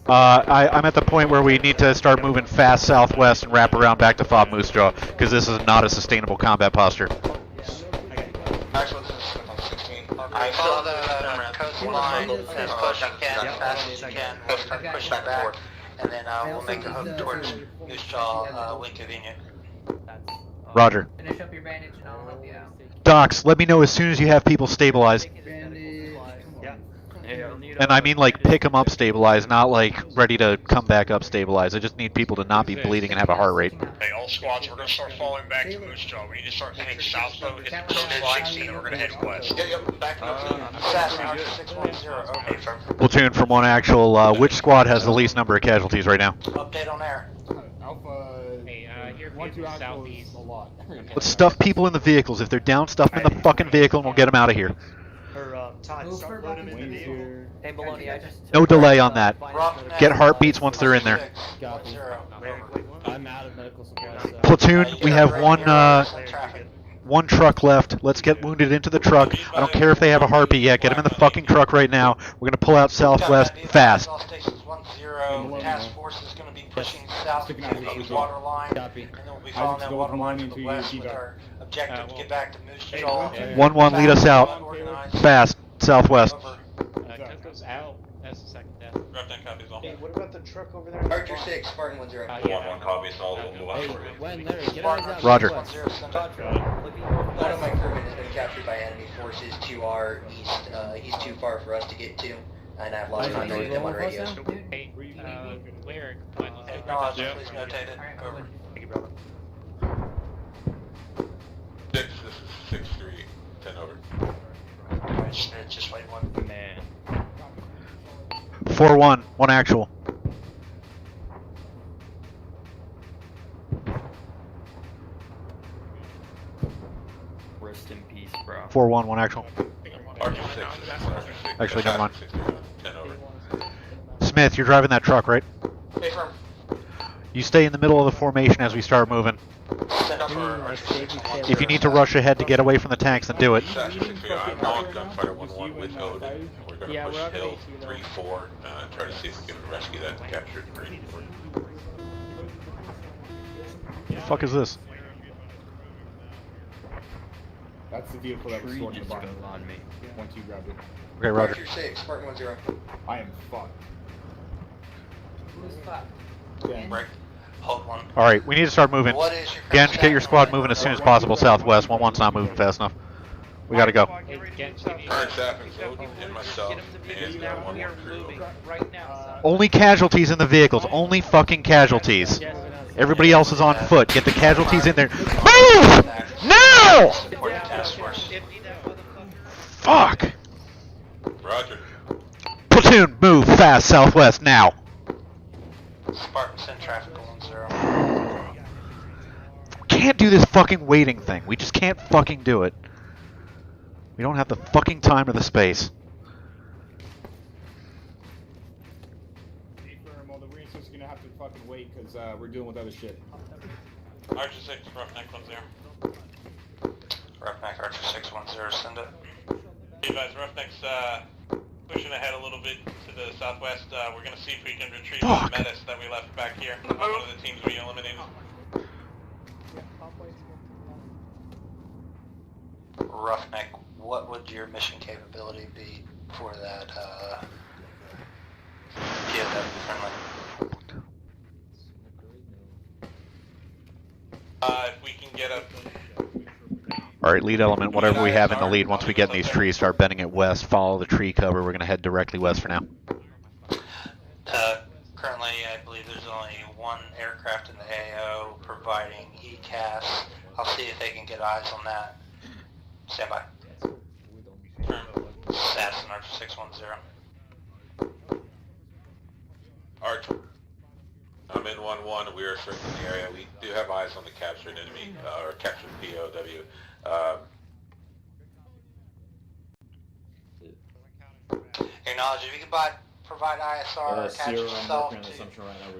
I'm at the point where we need to start moving fast southwest and wrap around back to Fob Moose Jaw, because this is not a sustainable combat posture. Actually, this is on 16. I follow the coastline as close as you can, as fast as you can. We'll start pushing back, and then we'll make a hook towards Moose Jaw when convenient. Roger. Finish up your bandage and I'll help you out. Docs, let me know as soon as you have people stabilized. Yeah. Hey, I'll need And I mean like pick them up stabilized, not like ready to come back up stabilized. I just need people to not be bleeding and have a heart rate. Hey, all squads, we're gonna start falling back to Moose Jaw. We need to start heading southbound, hit the coastline, and then we're gonna head west. Yep, back up. Assassin Archer 610, over. Affirm. Platoon from 1 actual, which squad has the least number of casualties right now? Update on air. Alpha. Hey, you're 1-2 facing actual southeast. is a lot. Let's stuff people in the vehicles. If they're down, stuff them in the fucking vehicle and we'll get them out of here. Or, Todd, Move her start back loading into in the the vehicle. vehicle. Hey, Maloney, I just No took delay care on of, that. finance Get for, heartbeats once they're in there. Copy. I'm out of medical supplies. So. Platoon, we have traffic. one truck left. Let's get wounded into the truck. I don't care if they have a heartbeat yet. Get them in the fucking truck right now. We're gonna pull out southwest fast. All stations 1-0. Task force is going to be pushing south to the water line. Copy. And then we'll be following that water line to the west with our objective to get back to Moose Jaw. 1-1, lead us out. Fast, southwest. Coco's out. That's the second death. Roughneck copies all. Hey, what about the truck over there? Archer 6, Spartan 1-0. 1-1 copies, all will move Hey, out. when Larry, get eyes out. Roger. One of my crewmen has been captured by enemy forces to our east. He's too far for us to get to, and I've lost contact with him on radio. Hey, Lyric, Acknowledge, please notate it. Over. Thank you, brother. 6, this is 6-3, 10 over. Just wait one. Man. 4-1, one actual. Rest in peace, bro. 4-1, one actual. Archer 6, Actually, never mind. 10 over. Smith, you're driving that truck, right? Hey, firm. You stay in the middle of the formation as we start moving. Send up for Archer 6. If you need to rush ahead to get away from the tanks, then do it. Sasha 6-3, I'm on gunfighter 1-1 with Odin, and we're going to push hill 3-4 and try to see if we can rescue that captured Marine. The fuck is this? That's the vehicle that was stored in the barn. on me. Once you grab it. Okay, Roger. Archer 6, Spartan 1-0. I am fucked. Who's fucked? Yeah. Break. Hold one. Alright, we need to start moving. What is your Gench, get your squad moving as soon as possible southwest. 1-1's not moving fast enough. We gotta go. Current staffing is Odin and myself, and 1-1 crew. Right now. Only casualties in the vehicles. Only fucking casualties. Everybody else is on foot. Get the casualties in there. Move! Now! Fuck! Roger. Platoon, move fast southwest now. Spartan, send traffic 1-0. Can't do this fucking waiting thing. We just can't fucking do it. We don't have the fucking time or the space. Well, the Marines are gonna have to fucking wait because we're dealing with other shit. Archer 6, Roughneck 1-0. Roughneck, Archer 6, 1-0, send it. Hey guys, Roughneck's pushing ahead a little bit to the southwest. We're going to see if we can retrieve the menace that we left back here. One of the teams we eliminated. Roughneck, what would your mission capability be for that POW friendly? If we can get up. Alright, lead element, whatever we have in the lead, once we get in these trees, start bending it west, follow the tree cover. We're going to head directly west for now. Currently, I believe there's only one aircraft in the AO providing ECAS. I'll see if they can get eyes on that. Stand by. Assassin, Archer 610. Archer. I'm in 1-1. We are circling the area. We do have eyes on the captured enemy, or captured POW. Acknowledge if you can provide ISR, catch yourself to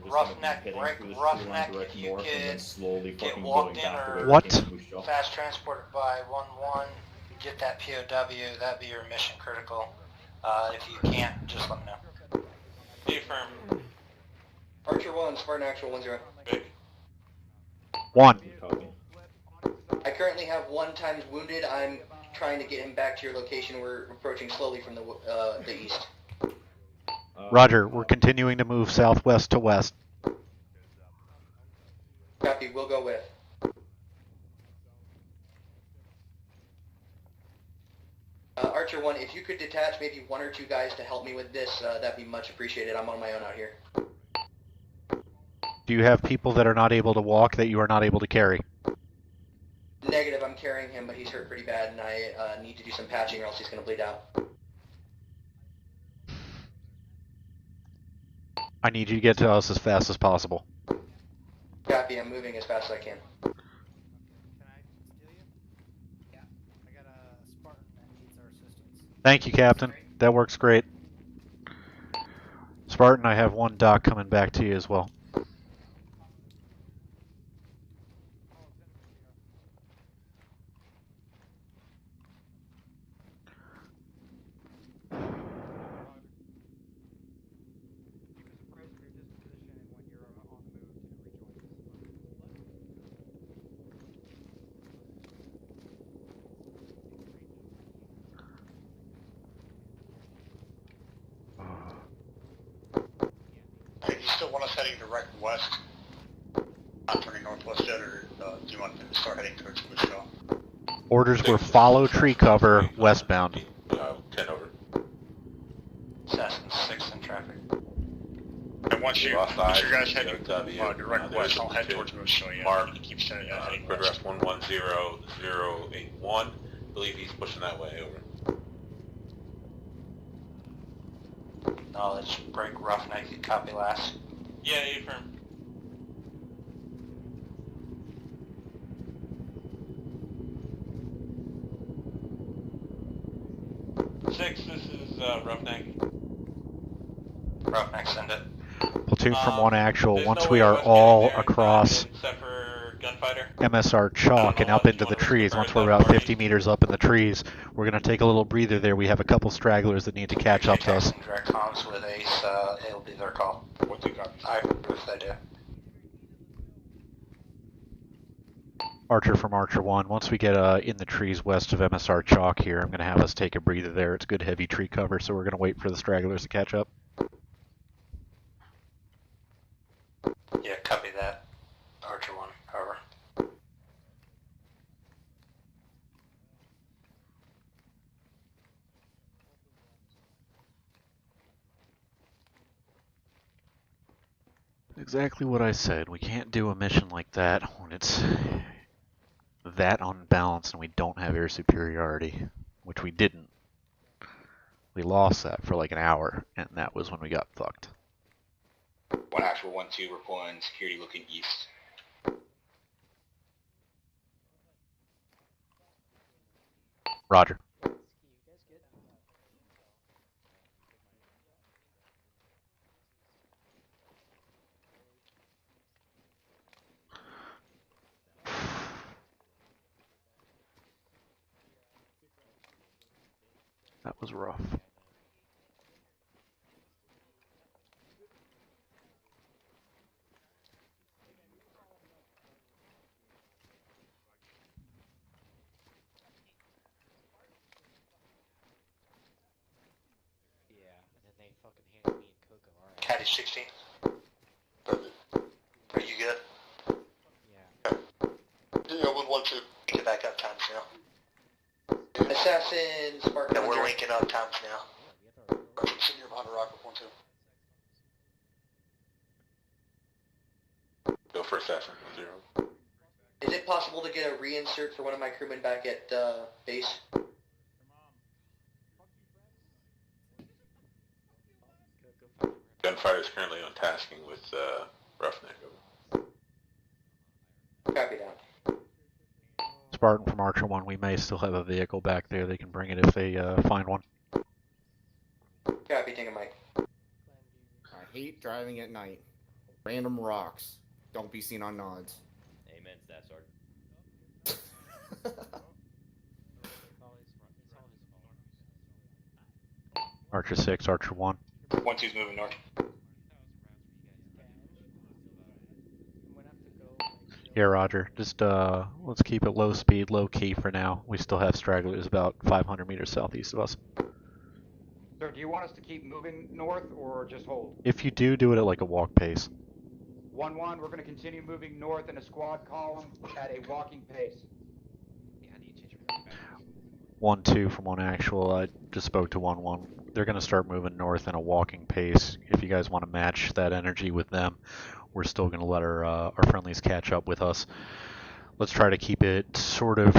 Roughneck, break Roughneck if you could get walked in or fast transported by 1-1, get that POW, that'd be your mission critical. If you can't, just let me know. Affirm. Archer 1, Spartan Actual 1-0. 1. I currently have 1 times wounded. I'm trying to get him back to your location. We're approaching slowly from the east. Roger, we're continuing to move southwest to west. Copy, we'll go with. Archer 1, if you could detach maybe 1 or 2 guys to help me with this, that'd be much appreciated. I'm on my own out here. Do you have people that are not able to walk that you are not able to carry? Negative, I'm carrying him, but he's hurt pretty bad, and I need to do some patching or else he's going to bleed out. I need you to get to us as fast as possible. Copy, I'm moving as fast as I can. Thank you, Captain. That works great. Spartan, I have one doc coming back to you as well. Hey, do you still want us heading direct west? Not turning northwest yet, or do you want them to start heading towards Wichita? Orders were follow tree cover westbound. 10 over. Assassin 6 in traffic. And once you guys head direct west, I'll head towards Wichita. Mark, keep heading west. progress 110081. Believe he's pushing that way, over. Knowledge, break roughneck, copy last. Yeah, affirm. Six, this is Roughneck. Roughneck, send it. Platoon from 1 actual. There's Once no we way are West all getting there across except for Gunfighter. MSR chalk and up into the trees, once we're about 50 meters up in the trees, we're going to take a little breather there. We have a couple stragglers that need to catch up to us. Direct comms with Ace, it'll be their call. What do you got? I agree with that, yeah. Archer from Archer 1. Once we get in the trees west of MSR chalk here, I'm going to have us take a breather there. It's good heavy tree cover, so we're going to wait for the stragglers to catch up. Yeah, copy that. Archer 1, over. Exactly what I said. We can't do a mission like that when it's that unbalanced and we don't have air superiority, which we didn't. We lost that for like an hour, and that was when we got fucked. 1 actual, 1-2, we're pulling security looking east. Roger. That was rough. Caddy 16. Are you good? Yeah, 112. Get back up times now. Assassin, Spark Yeah, we're Hunter. linking up times now. I'm sitting here behind a rock with 1-2. Go for Assassin, 0. Is it possible to get a reinsert for one of my crewmen back at base? Gunfighter is currently on tasking with Roughneck, over. Copy that. Spartan from Archer 1, we may still have a vehicle back there. They can bring it if they find one. Copy, take a mic. I hate driving at night. Random rocks. Don't be seen on nods. Amen to that, Sergeant. Archer 6, Archer 1. 1-2's moving north. Yeah, Roger. Just let's keep it low speed, low key for now. We still have stragglers about 500 meters southeast of us. So do you want us to keep moving north or just hold? If you do, do it at like a walk pace. 1-1, we're going to continue moving north in a squad column at a walking pace. 1-2 from 1 actual. I just spoke to 1-1. They're going to start moving north in a walking pace. If you guys want to match that energy with them, we're still going to let our friendlies catch up with us. Let's try to keep it sort of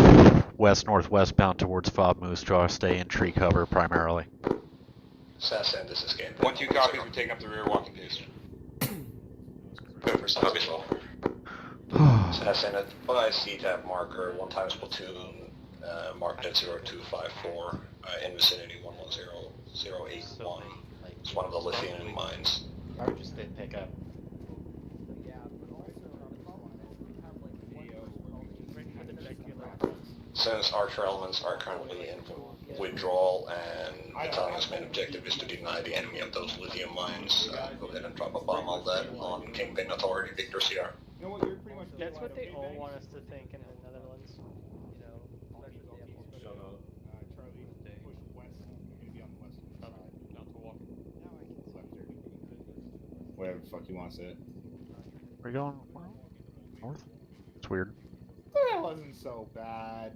west-northwest bound towards Fob Moose Jaw. Stay in tree cover primarily. Assassin, this is game. 1-2 copies, we're taking up the rear walking pace. Go for something. as in it by CTAB marker, 1 times platoon, marked at 0254, in vicinity 110081. It's one of the lithium mines. I just didn't pick up. Since Archer elements are currently in withdrawal and Battalion's main objective is to deny the enemy of those lithium mines, go ahead and drop a bomb on that on Kingpin Authority Victor CR. That's what they all want us to think in the Netherlands. Whatever the fuck you want to say. We're going north? It's weird. That wasn't so bad.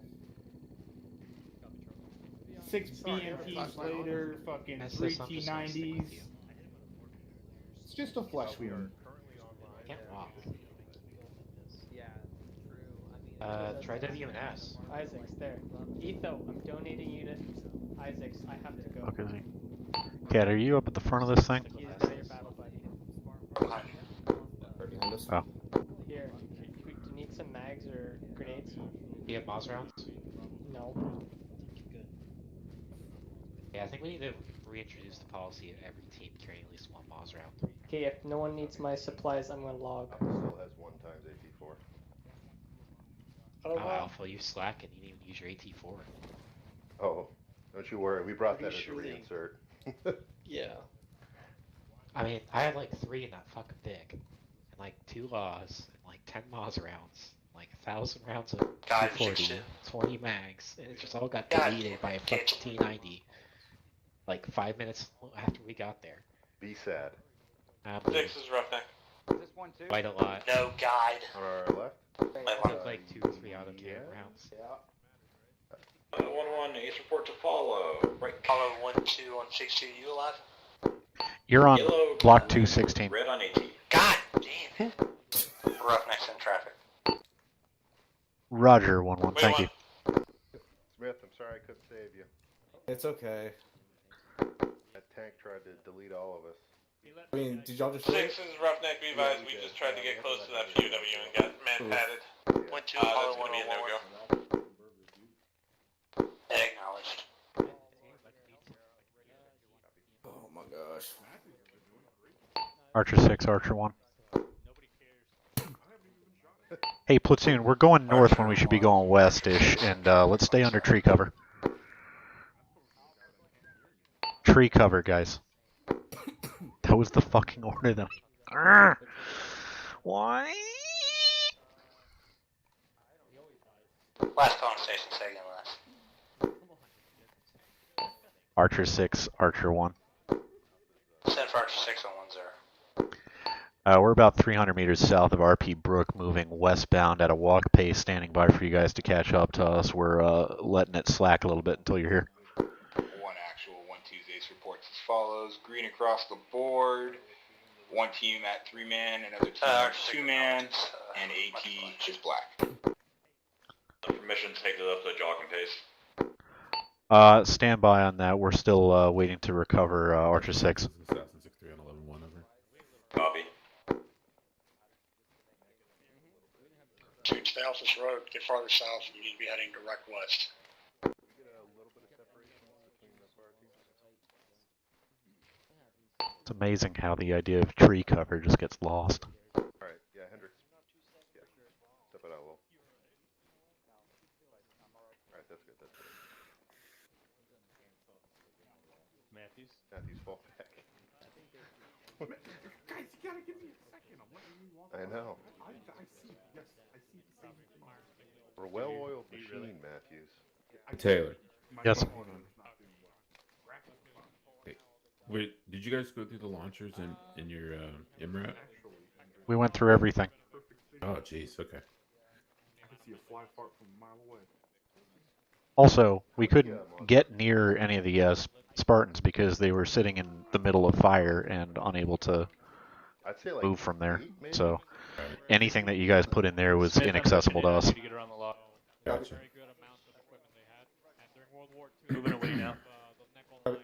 6 BMPs later, fucking 3 T90s. It's just a flesh wound. Can't walk. Try WNS. Isaac's there. Etho, I'm donating you to Isaac's. I have to go. Okay. Cat, are you up at the front of this thing? He's not your battle buddy. Oh. Here, do you need some mags or grenades? Do you have Moz rounds? No. Yeah, I think we need to reintroduce the policy of every team carrying at least 1 Moz round. Okay, if no one needs my supplies, I'm gonna log. Still has 1 times AT4. Oh, Alpha, you slack and you didn't even use your AT4. Oh, don't you worry. We brought that as a reinsert. Yeah. I mean, I had like 3 in that fucking thing. And like 2 laws, and like 10 Moz rounds, like 1,000 rounds of 240, 20 mags, and it just all got deleted by a fucking T90. Like 5 minutes after we got there. Be sad. 6 is Roughneck. Is this one too? Quite a lot. No guide. On our left? Took like 2 or 3 out of 10 rounds. Yeah. 1-1, ace report to follow. Right. Follow 1-2 on 6-2, you alive? You're on Yellow, block 216. Red on AT. God damn it. Roughneck's in traffic. Roger, 1-1. Thank you. Smith, I'm sorry I couldn't save you. It's okay. That tank tried to delete all of us. I mean, did y'all just 6 is Roughneck, be advised, we just tried to get close to that POW and got man-padded. 1-2, That's follow gonna be a 1-1. no-go. Acknowledged. Oh my gosh. Archer 6, Archer 1. Hey, Platoon, we're going north when we should be going west-ish, and let's stay under tree cover. Tree cover, guys. That was the fucking order that Why? Last conversation, second last. Archer 6, Archer 1. Send for Archer 6 on 1-0. We're about 300 meters south of RP Brook, moving westbound at a walk pace, standing by for you guys to catch up to us. We're letting it slack a little bit until you're here. 1 actual, 1-2's ace reports as follows. Green across the board. 1 team at 3-man, another team at 2-man, and AT is black. Permission to take it up to jogging pace. Stand by on that. We're still waiting to recover Archer 6. Assassin 6-3 on 11-1 over. Copy. Dude, stay off this road. Get farther south. You need to be heading direct west. It's amazing how the idea of tree cover just gets lost. Alright, yeah, Hendricks. Yeah, step it out a little. Alright, that's good, that's good. Matthews, fall back. Guys, you gotta give me a second. I'm letting you walk. I know. I see, yes, I see the same thing. We're a well-oiled machine, Matthews. Taylor. Yes. Hey, wait, did you guys go through the launchers in your MRAP? We went through everything. Oh, jeez, okay. I can see a fly fart from a mile away. Also, we couldn't get near any of the Spartans because they were sitting in the middle of fire and unable to I'd say like move from there. 8, maybe? So anything that you guys put in there was inaccessible to us. Gotcha. Moving away now. Got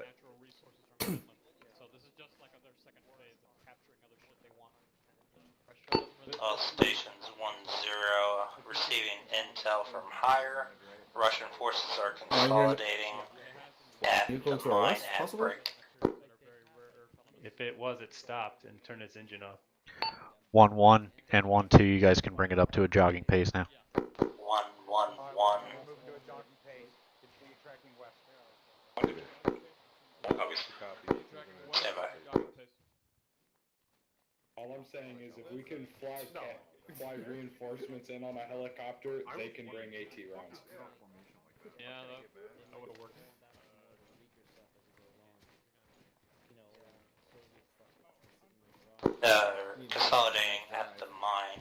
it. All stations receiving intel from higher. Russian forces are consolidating at the mine at break. If it was, it stopped and turned its engine off. 1-1 and 1-2, you guys can bring it up to a jogging pace now. 1-1-1. Move to a jogging pace. Continue tracking west. Stand by. All I'm saying is if we can fly reinforcements in on a helicopter, they can bring AT rounds. Yeah, that would have worked. Consolidating at the mine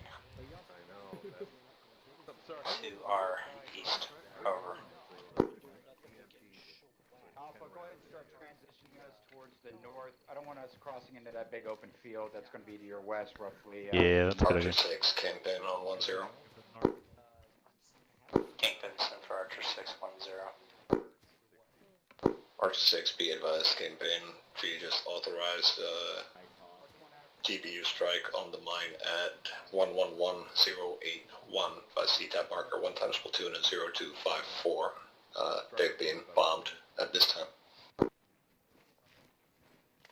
to our east. Over. Alpha, go ahead and start transitioning us towards the north. I don't want us crossing into that big open field. That's going to be to your west, roughly. Yeah, that's a good idea. Archer 6, Kingpin on 1-0. Kingpin sent for Archer 6-1-0. Archer 6, be advised, Kingpin. G just authorized GBU strike on the mine at 111081 by CTAP marker 1 times platoon at 0254. They've been bombed at this time.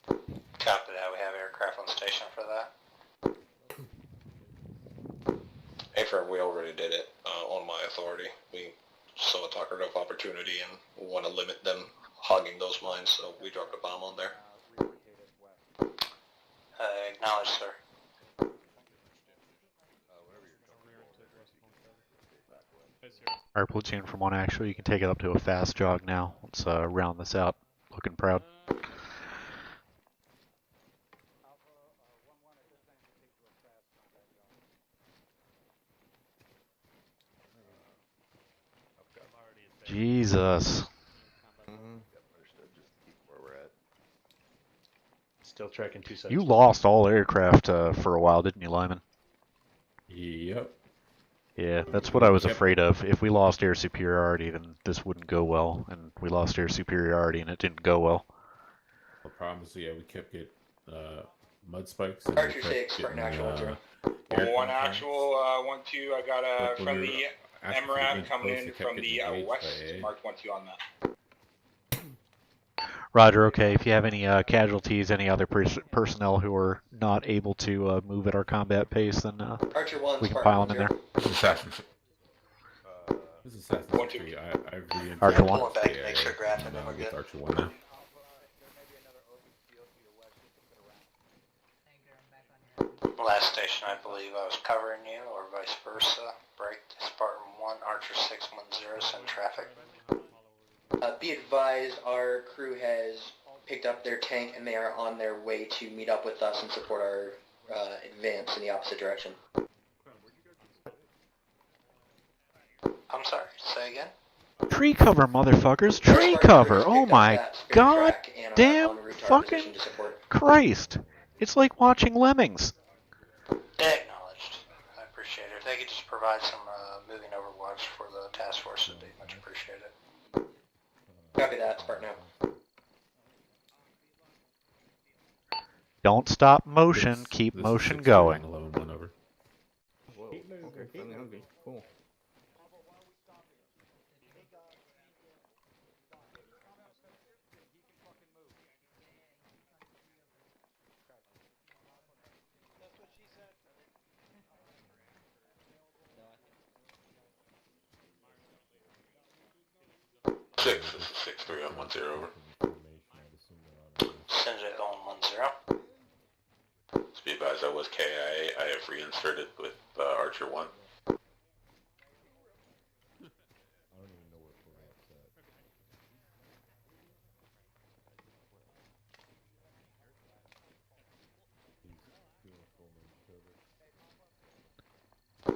Copy that. We have aircraft on station for that. Hey, friend, we already did it on my authority. We saw a target of opportunity and want to limit them hogging those mines, so we dropped a bomb on there. Acknowledge, sir. Our platoon from 1 actually, you can take it up to a fast jog now. Let's round this out. Looking proud. Jesus. Understood. Just keep where we're at. Still tracking 2 sides. You lost all aircraft for a while, didn't you, Lyman? Yep. Yeah, that's what I was afraid of. If we lost air superiority, then this wouldn't go well. And we lost air superiority, and it didn't go well. The problem is, yeah, we kept getting mud spikes. And Archer 6, for an actual 0. 1 actual, 1-2, I got a friendly MRAP coming in from the west. Mark 1-2 on that. Roger, okay. If you have any casualties, any other personnel who are not able to move at our combat pace, then Archer 1, we can pile them in there. This is Assassin 3. I've Archer 1. Pulling back to make sure graphing and we're good. Archer 1 now. Last station, I believe I was covering you, or vice versa. Break. Spartan 1, Archer 6-1-0, send traffic. Be advised, our crew has picked up their tank and they are on their way to meet up with us and support our advance in the opposite direction. I'm sorry, say again? Tree cover, motherfuckers! Tree cover! Oh my god damn fucking Christ! It's like watching lemmings. Acknowledged. I appreciate it. If they could just provide some moving overwatch for the task force, it'd be much appreciated. Copy that, Spartan. Don't stop motion, keep motion going. Alone, one over. Whoa. Okay, cool. This is 6-3 on 1-0 over. Syndicate on 1-0. Be advised, I was KIA. I have reinserted with Archer 1.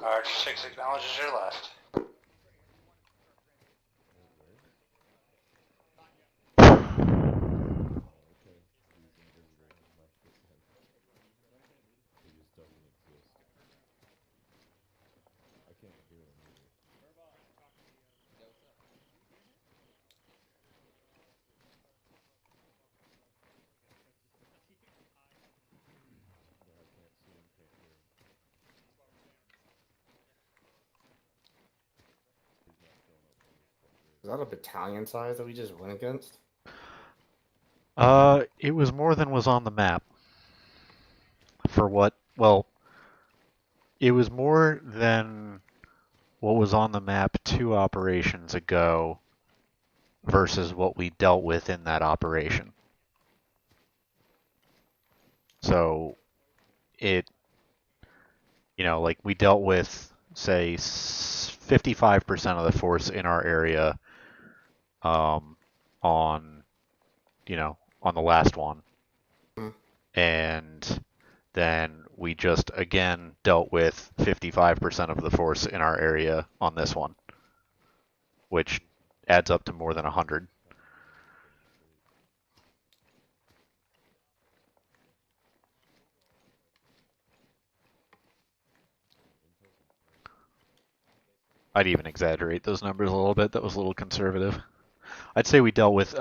Archer 6 acknowledges your last. that a battalion size that we just went against? It was more than was on the map. For what? Well, it was more than what was on the map 2 operations ago versus what we dealt with in that operation. So, it, like we dealt with, say, 55% of the force in our area on, on the last one. And then we just, again, dealt with 55% of the force in our area on this one, which adds up to more than 100. I'd even exaggerate those numbers a little bit. That was a little conservative. I'd say we dealt with,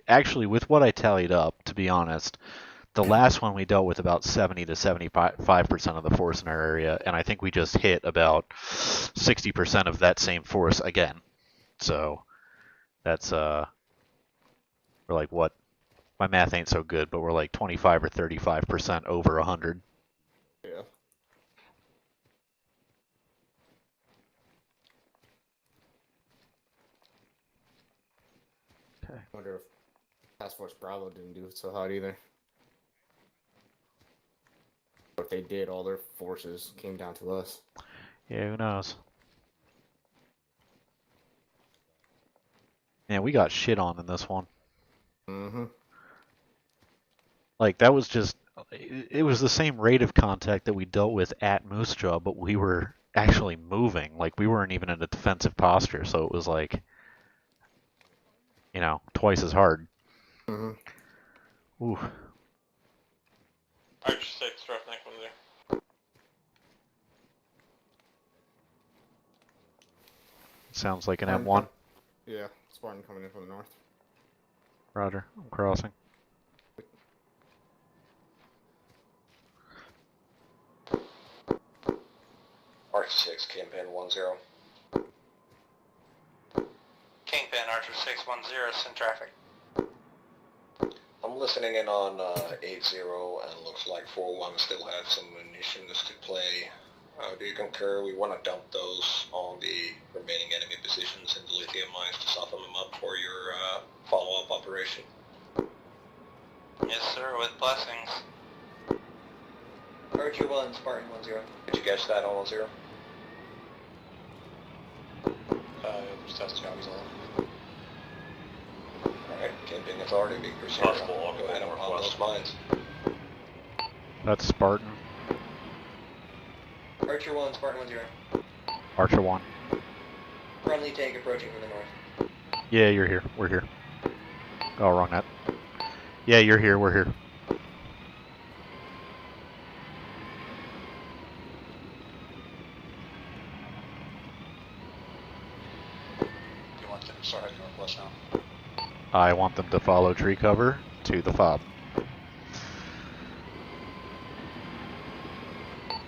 actually, with what I tallied up, to be honest, the last one we dealt with about 70 to 75% of the force in our area, and I think we just hit about 60% of that same force again. So that's, we're like, what? My math ain't so good, but we're like 25 or 35% over 100. Yeah. Okay. Wonder if Task Force Bravo didn't do so hot either. But if they did, all their forces came down to us. Yeah, who knows? Man, we got shit on in this one. Mm-hmm. Like, that was just, it was the same rate of contact that we dealt with at Moose Jaw, but we were actually moving. Like, we weren't even in a defensive posture, so it was like, twice as hard. Mm-hmm. Ooh. Archer 6, Roughneck 1-0. Sounds like an M1. Yeah, Spartan coming in from the north. Roger, I'm crossing. Archer 6, Kingpin 1-0. Kingpin, Archer 610, send traffic. I'm listening in on 8-0, and looks like 4-1 still have some munitions to play. Do you concur we want to dump those on the remaining enemy positions in the lithium mines to soften them up for your follow-up operation? Yes, sir, with blessings. Archer 1, Spartan 10. Did you catch that on 1-0? Just has jobs on. Alright, Kingpin Authority, be pursued. Go ahead and pop those mines. That's Spartan. Archer 1, Spartan 10. Archer 1. Friendly tank approaching from the north. Yeah, you're here. We're here. Oh, wrong net. Yeah, you're here. We're here. You want them to start heading northwest now? I want them to follow tree cover to the fob.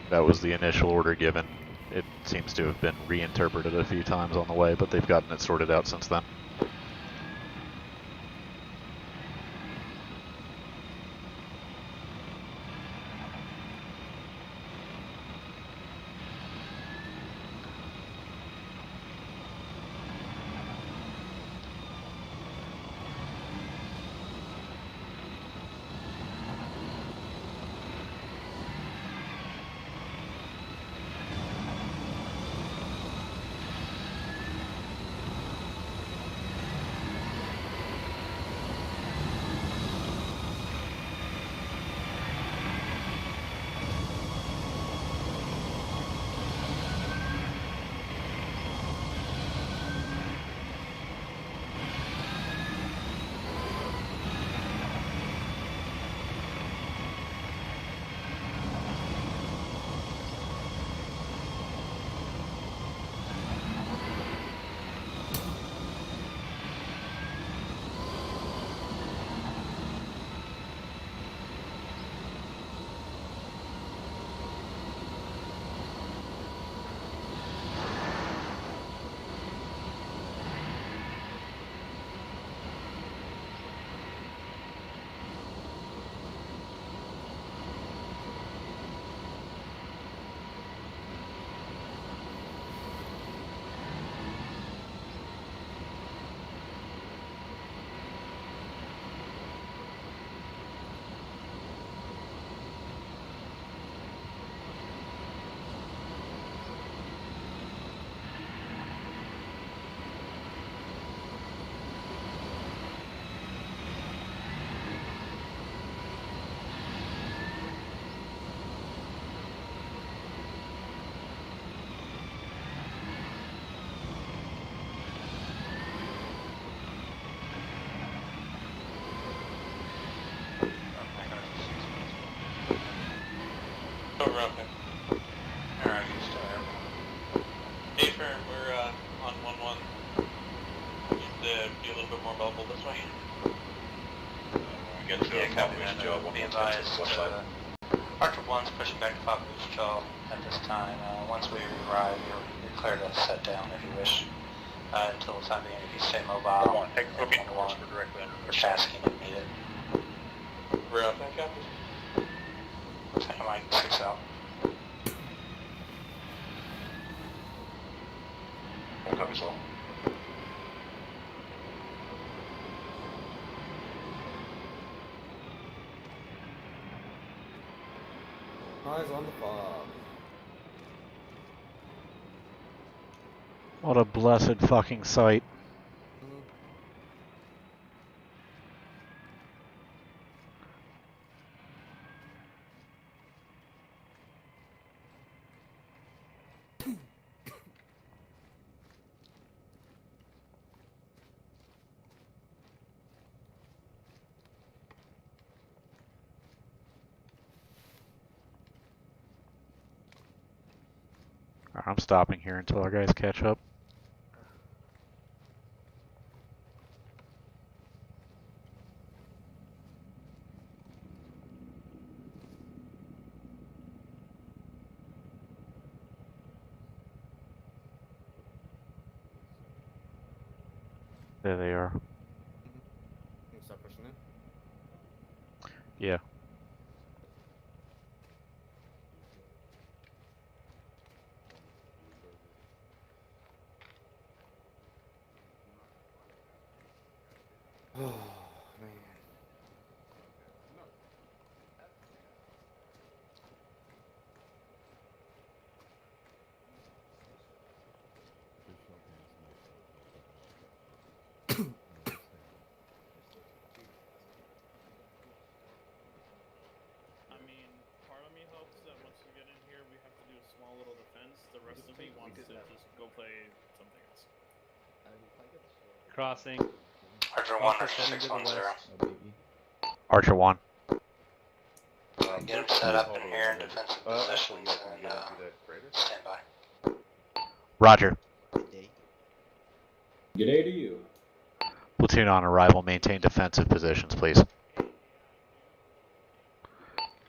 That was the initial order given. It seems to have been reinterpreted a few times on the way, but they've gotten it sorted out since then. Over up here. Alright, you still there. Hey, firm, we're on 1-1. Need to be a little bit more bubble this way. Get to Yeah, a copy Pop that. Jaw, Be 1-1 advised, west side. Archer 1's pushing back to Papa's Jaw at this time. Once we arrive, you're clear to set down if you wish. Until the time being, if you stay mobile, Take a look at course, we're directly under for tasking if needed. We're up there, Captain. Second mic, 6 out. One copy, Sol. Eyes on the fog. What a blessed fucking sight. I'm stopping here until our guys catch up. There they are. Can you start pushing in? Yeah. Oh, man. I mean, part of me hopes that once we get in here, we have to do a small little defense. The rest of me wants to just go play something else. Crossing. Archer 1, Archer 610. Archer 1. Get set up in here in defensive positions and stand by. Roger. G'day to you. Platoon on arrival, maintain defensive positions, please.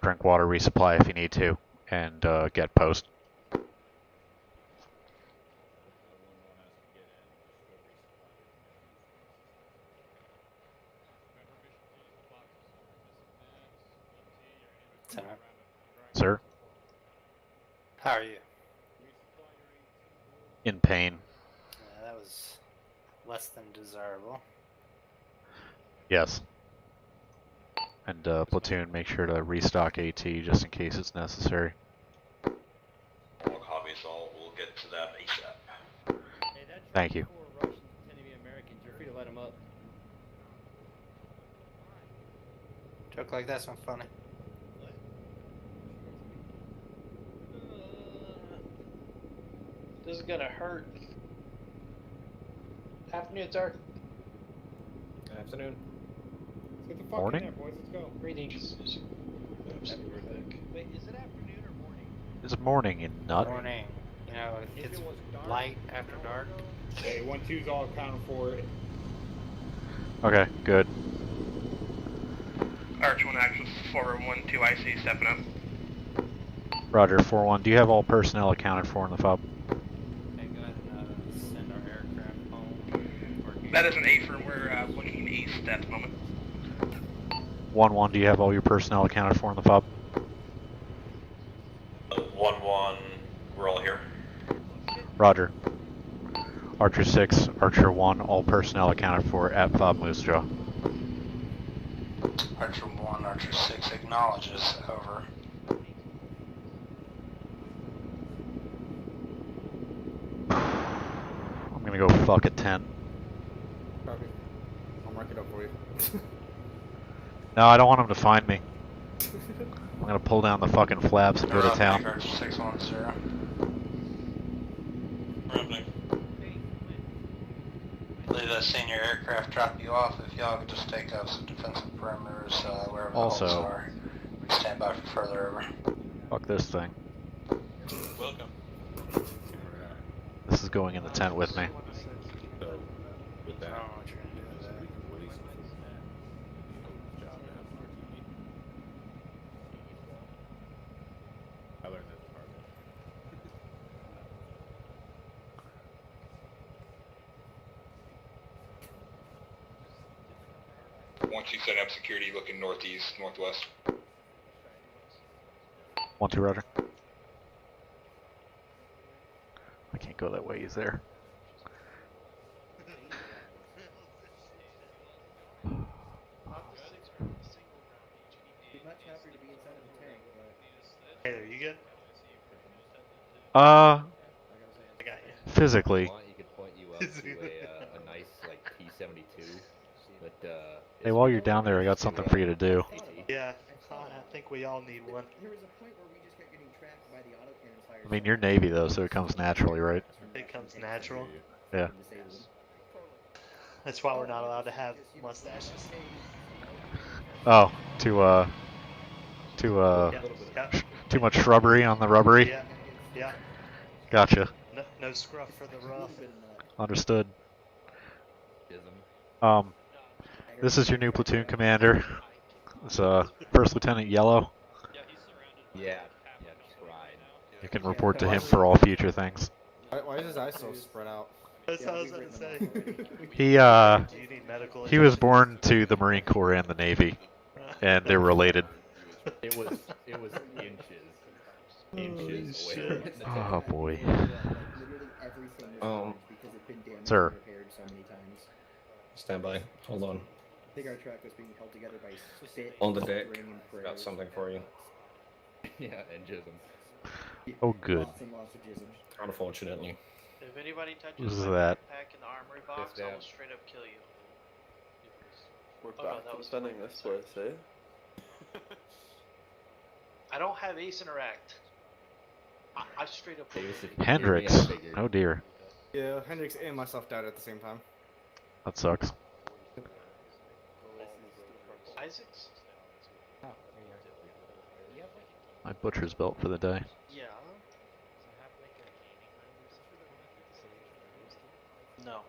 Drink water, resupply if you need to, and get post. Sir? How are you? In pain. That was less than desirable. Yes. And Platoon, make sure to restock AT just in case it's necessary. One copy, Sol. We'll get to that ASAP. Hey, that's Thank you. 4 Russians pretending to be Americans. You're free to let them up. Joke like that's not funny. This is gonna hurt. Afternoon, sir. Afternoon. Let's get the fuck Morning? in there, boys. Let's go. Greetings. Wait, is it afternoon or morning? It's morning, you nut. Morning. You know, If it's it was dark- light after dark. Hey, 1-2's all accounted for. Okay, good. Arch 1 action 412 IC stepping up. Roger, 4-1. Do you have all personnel accounted for in the FOB? Okay, go ahead and send our aircraft home. That is an A firm. We're looking east at the moment. 1-1, do you have all your personnel accounted for in the FOB? 1-1, we're all here. Roger. Archer 6, Archer 1, all personnel accounted for at FOB Moose Jaw. Archer 1, Archer 6 acknowledges, over. I'm gonna go fuck a tent. Copy. I'll mark it up for you. No, I don't want him to find me. I'm gonna pull down the fucking flaps and go to town. Archer 610. I believe that senior aircraft dropped you off. If y'all could just take up some defensive perimeters wherever the holes Also, are. Stand by for further over. Fuck this thing. Welcome. This is going in the tent with me. So, with that, we can release the full job at RTV. I learned that the hard way. Once you set up security, looking northeast, northwest. 1-2, Roger. I can't go that way, he's there. Much happier to be inside of the tank, but... Hey, are you good? Uh, I got you. physically. If you want, he could point you up to a nice like T-72. But Hey, while you're down there, I got something for you to do. Yeah, I think we all need one. There was a point where we just kept getting trapped by the autocannon fire. I mean, you're Navy though, so it comes naturally, right? It comes natural. Yeah. That's why we're not allowed to have mustaches. Oh, Yeah. too much shrubbery on the rubbery? Yeah. Yeah. Gotcha. No scruff for the rough. Understood. This is your new platoon commander. It's First Lieutenant Yellow. yeah, tried. You can report to him for all future things. Why is his eyes so spread out? That's what I was gonna say. He was born to the Marine Corps and the Navy, and they're related. It was inches away. Oh boy. Sir. Sir. So many times. Stand by. Hold on. I think our track was being held together by spit. On the deck. rain, and prayers. Got something for you. Yeah, and jism. Oh, good. Lots and lots of jism. Unfortunately. If anybody touches Who's my that? backpack in the armory box, I will straight up kill you. We're Oh, no, back that to was spending fine. this place, eh? I don't have Ace Interact. I straight up. Hendrix. Oh dear. Yeah, Hendrix and myself died at the same time. That sucks. Isaacs? My butcher's belt for the day. Yeah. No.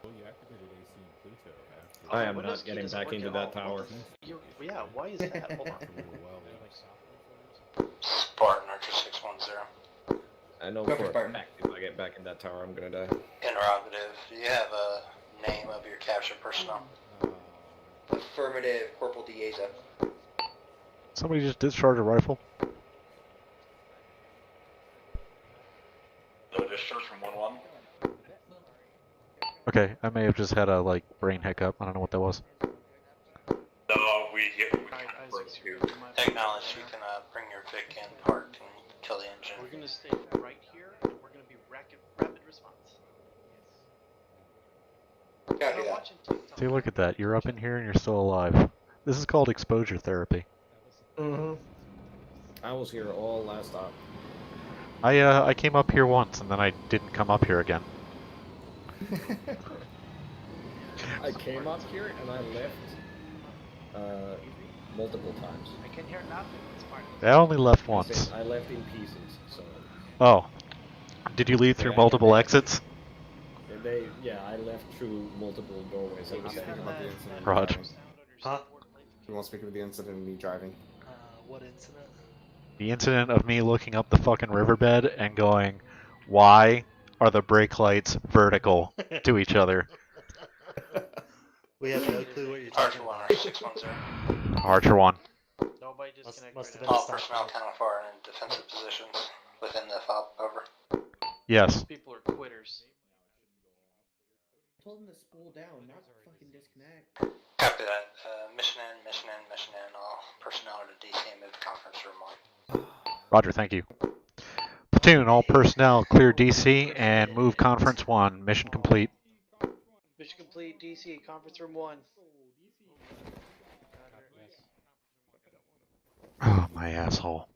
Well, you activated AC in Pluto after. I am not getting back into that tower. Yeah, why is that? Hold on. Spartan Archer 610. I know Go for for a Spartan. fact if I get back in that tower, I'm gonna die. Interrogative. Do you have a name of your captured personnel? Affirmative, Corporal Dieza. Somebody just discharged a rifle? No discharge from 1-1. Okay, I may have just had a, brain hiccup. I don't know what that was. No, we kind of broke too. Acknowledge you can bring your Vic in, park, and kill the engine. We're gonna stay right here, and we're gonna be rapid response. Copy that. See, look at that. You're up in here and you're still alive. This is called exposure therapy. Mm-hmm. I was here all last stop. I came up here once and then I didn't come up here again. I came up here and I left multiple times. I can hear nothing. It's fine. I only left once. I left in pieces, so. Oh. Did you leave through multiple exits? Yeah, I left through multiple doorways. I was speaking about the incident. Roger. Huh? You want to speak of the incident of me driving? What incident? The incident of me looking up the fucking riverbed and going, why are the brake lights vertical to each other? We have no clue what you're Archer talking 1, about. Archer 610. Archer 1. Nobody disconnect Must have right been All a stop. personnel counted for in defensive positions within the fob. Over. Yes. People are quitters. Told him to spool down, not fucking disconnect. Copy that. Mission in. All personnel are to DC and move to conference room 1. Roger, thank you. Platoon, all personnel clear DC and move conference 1. Mission complete. Mission complete. DC conference room 1. Oh, my asshole.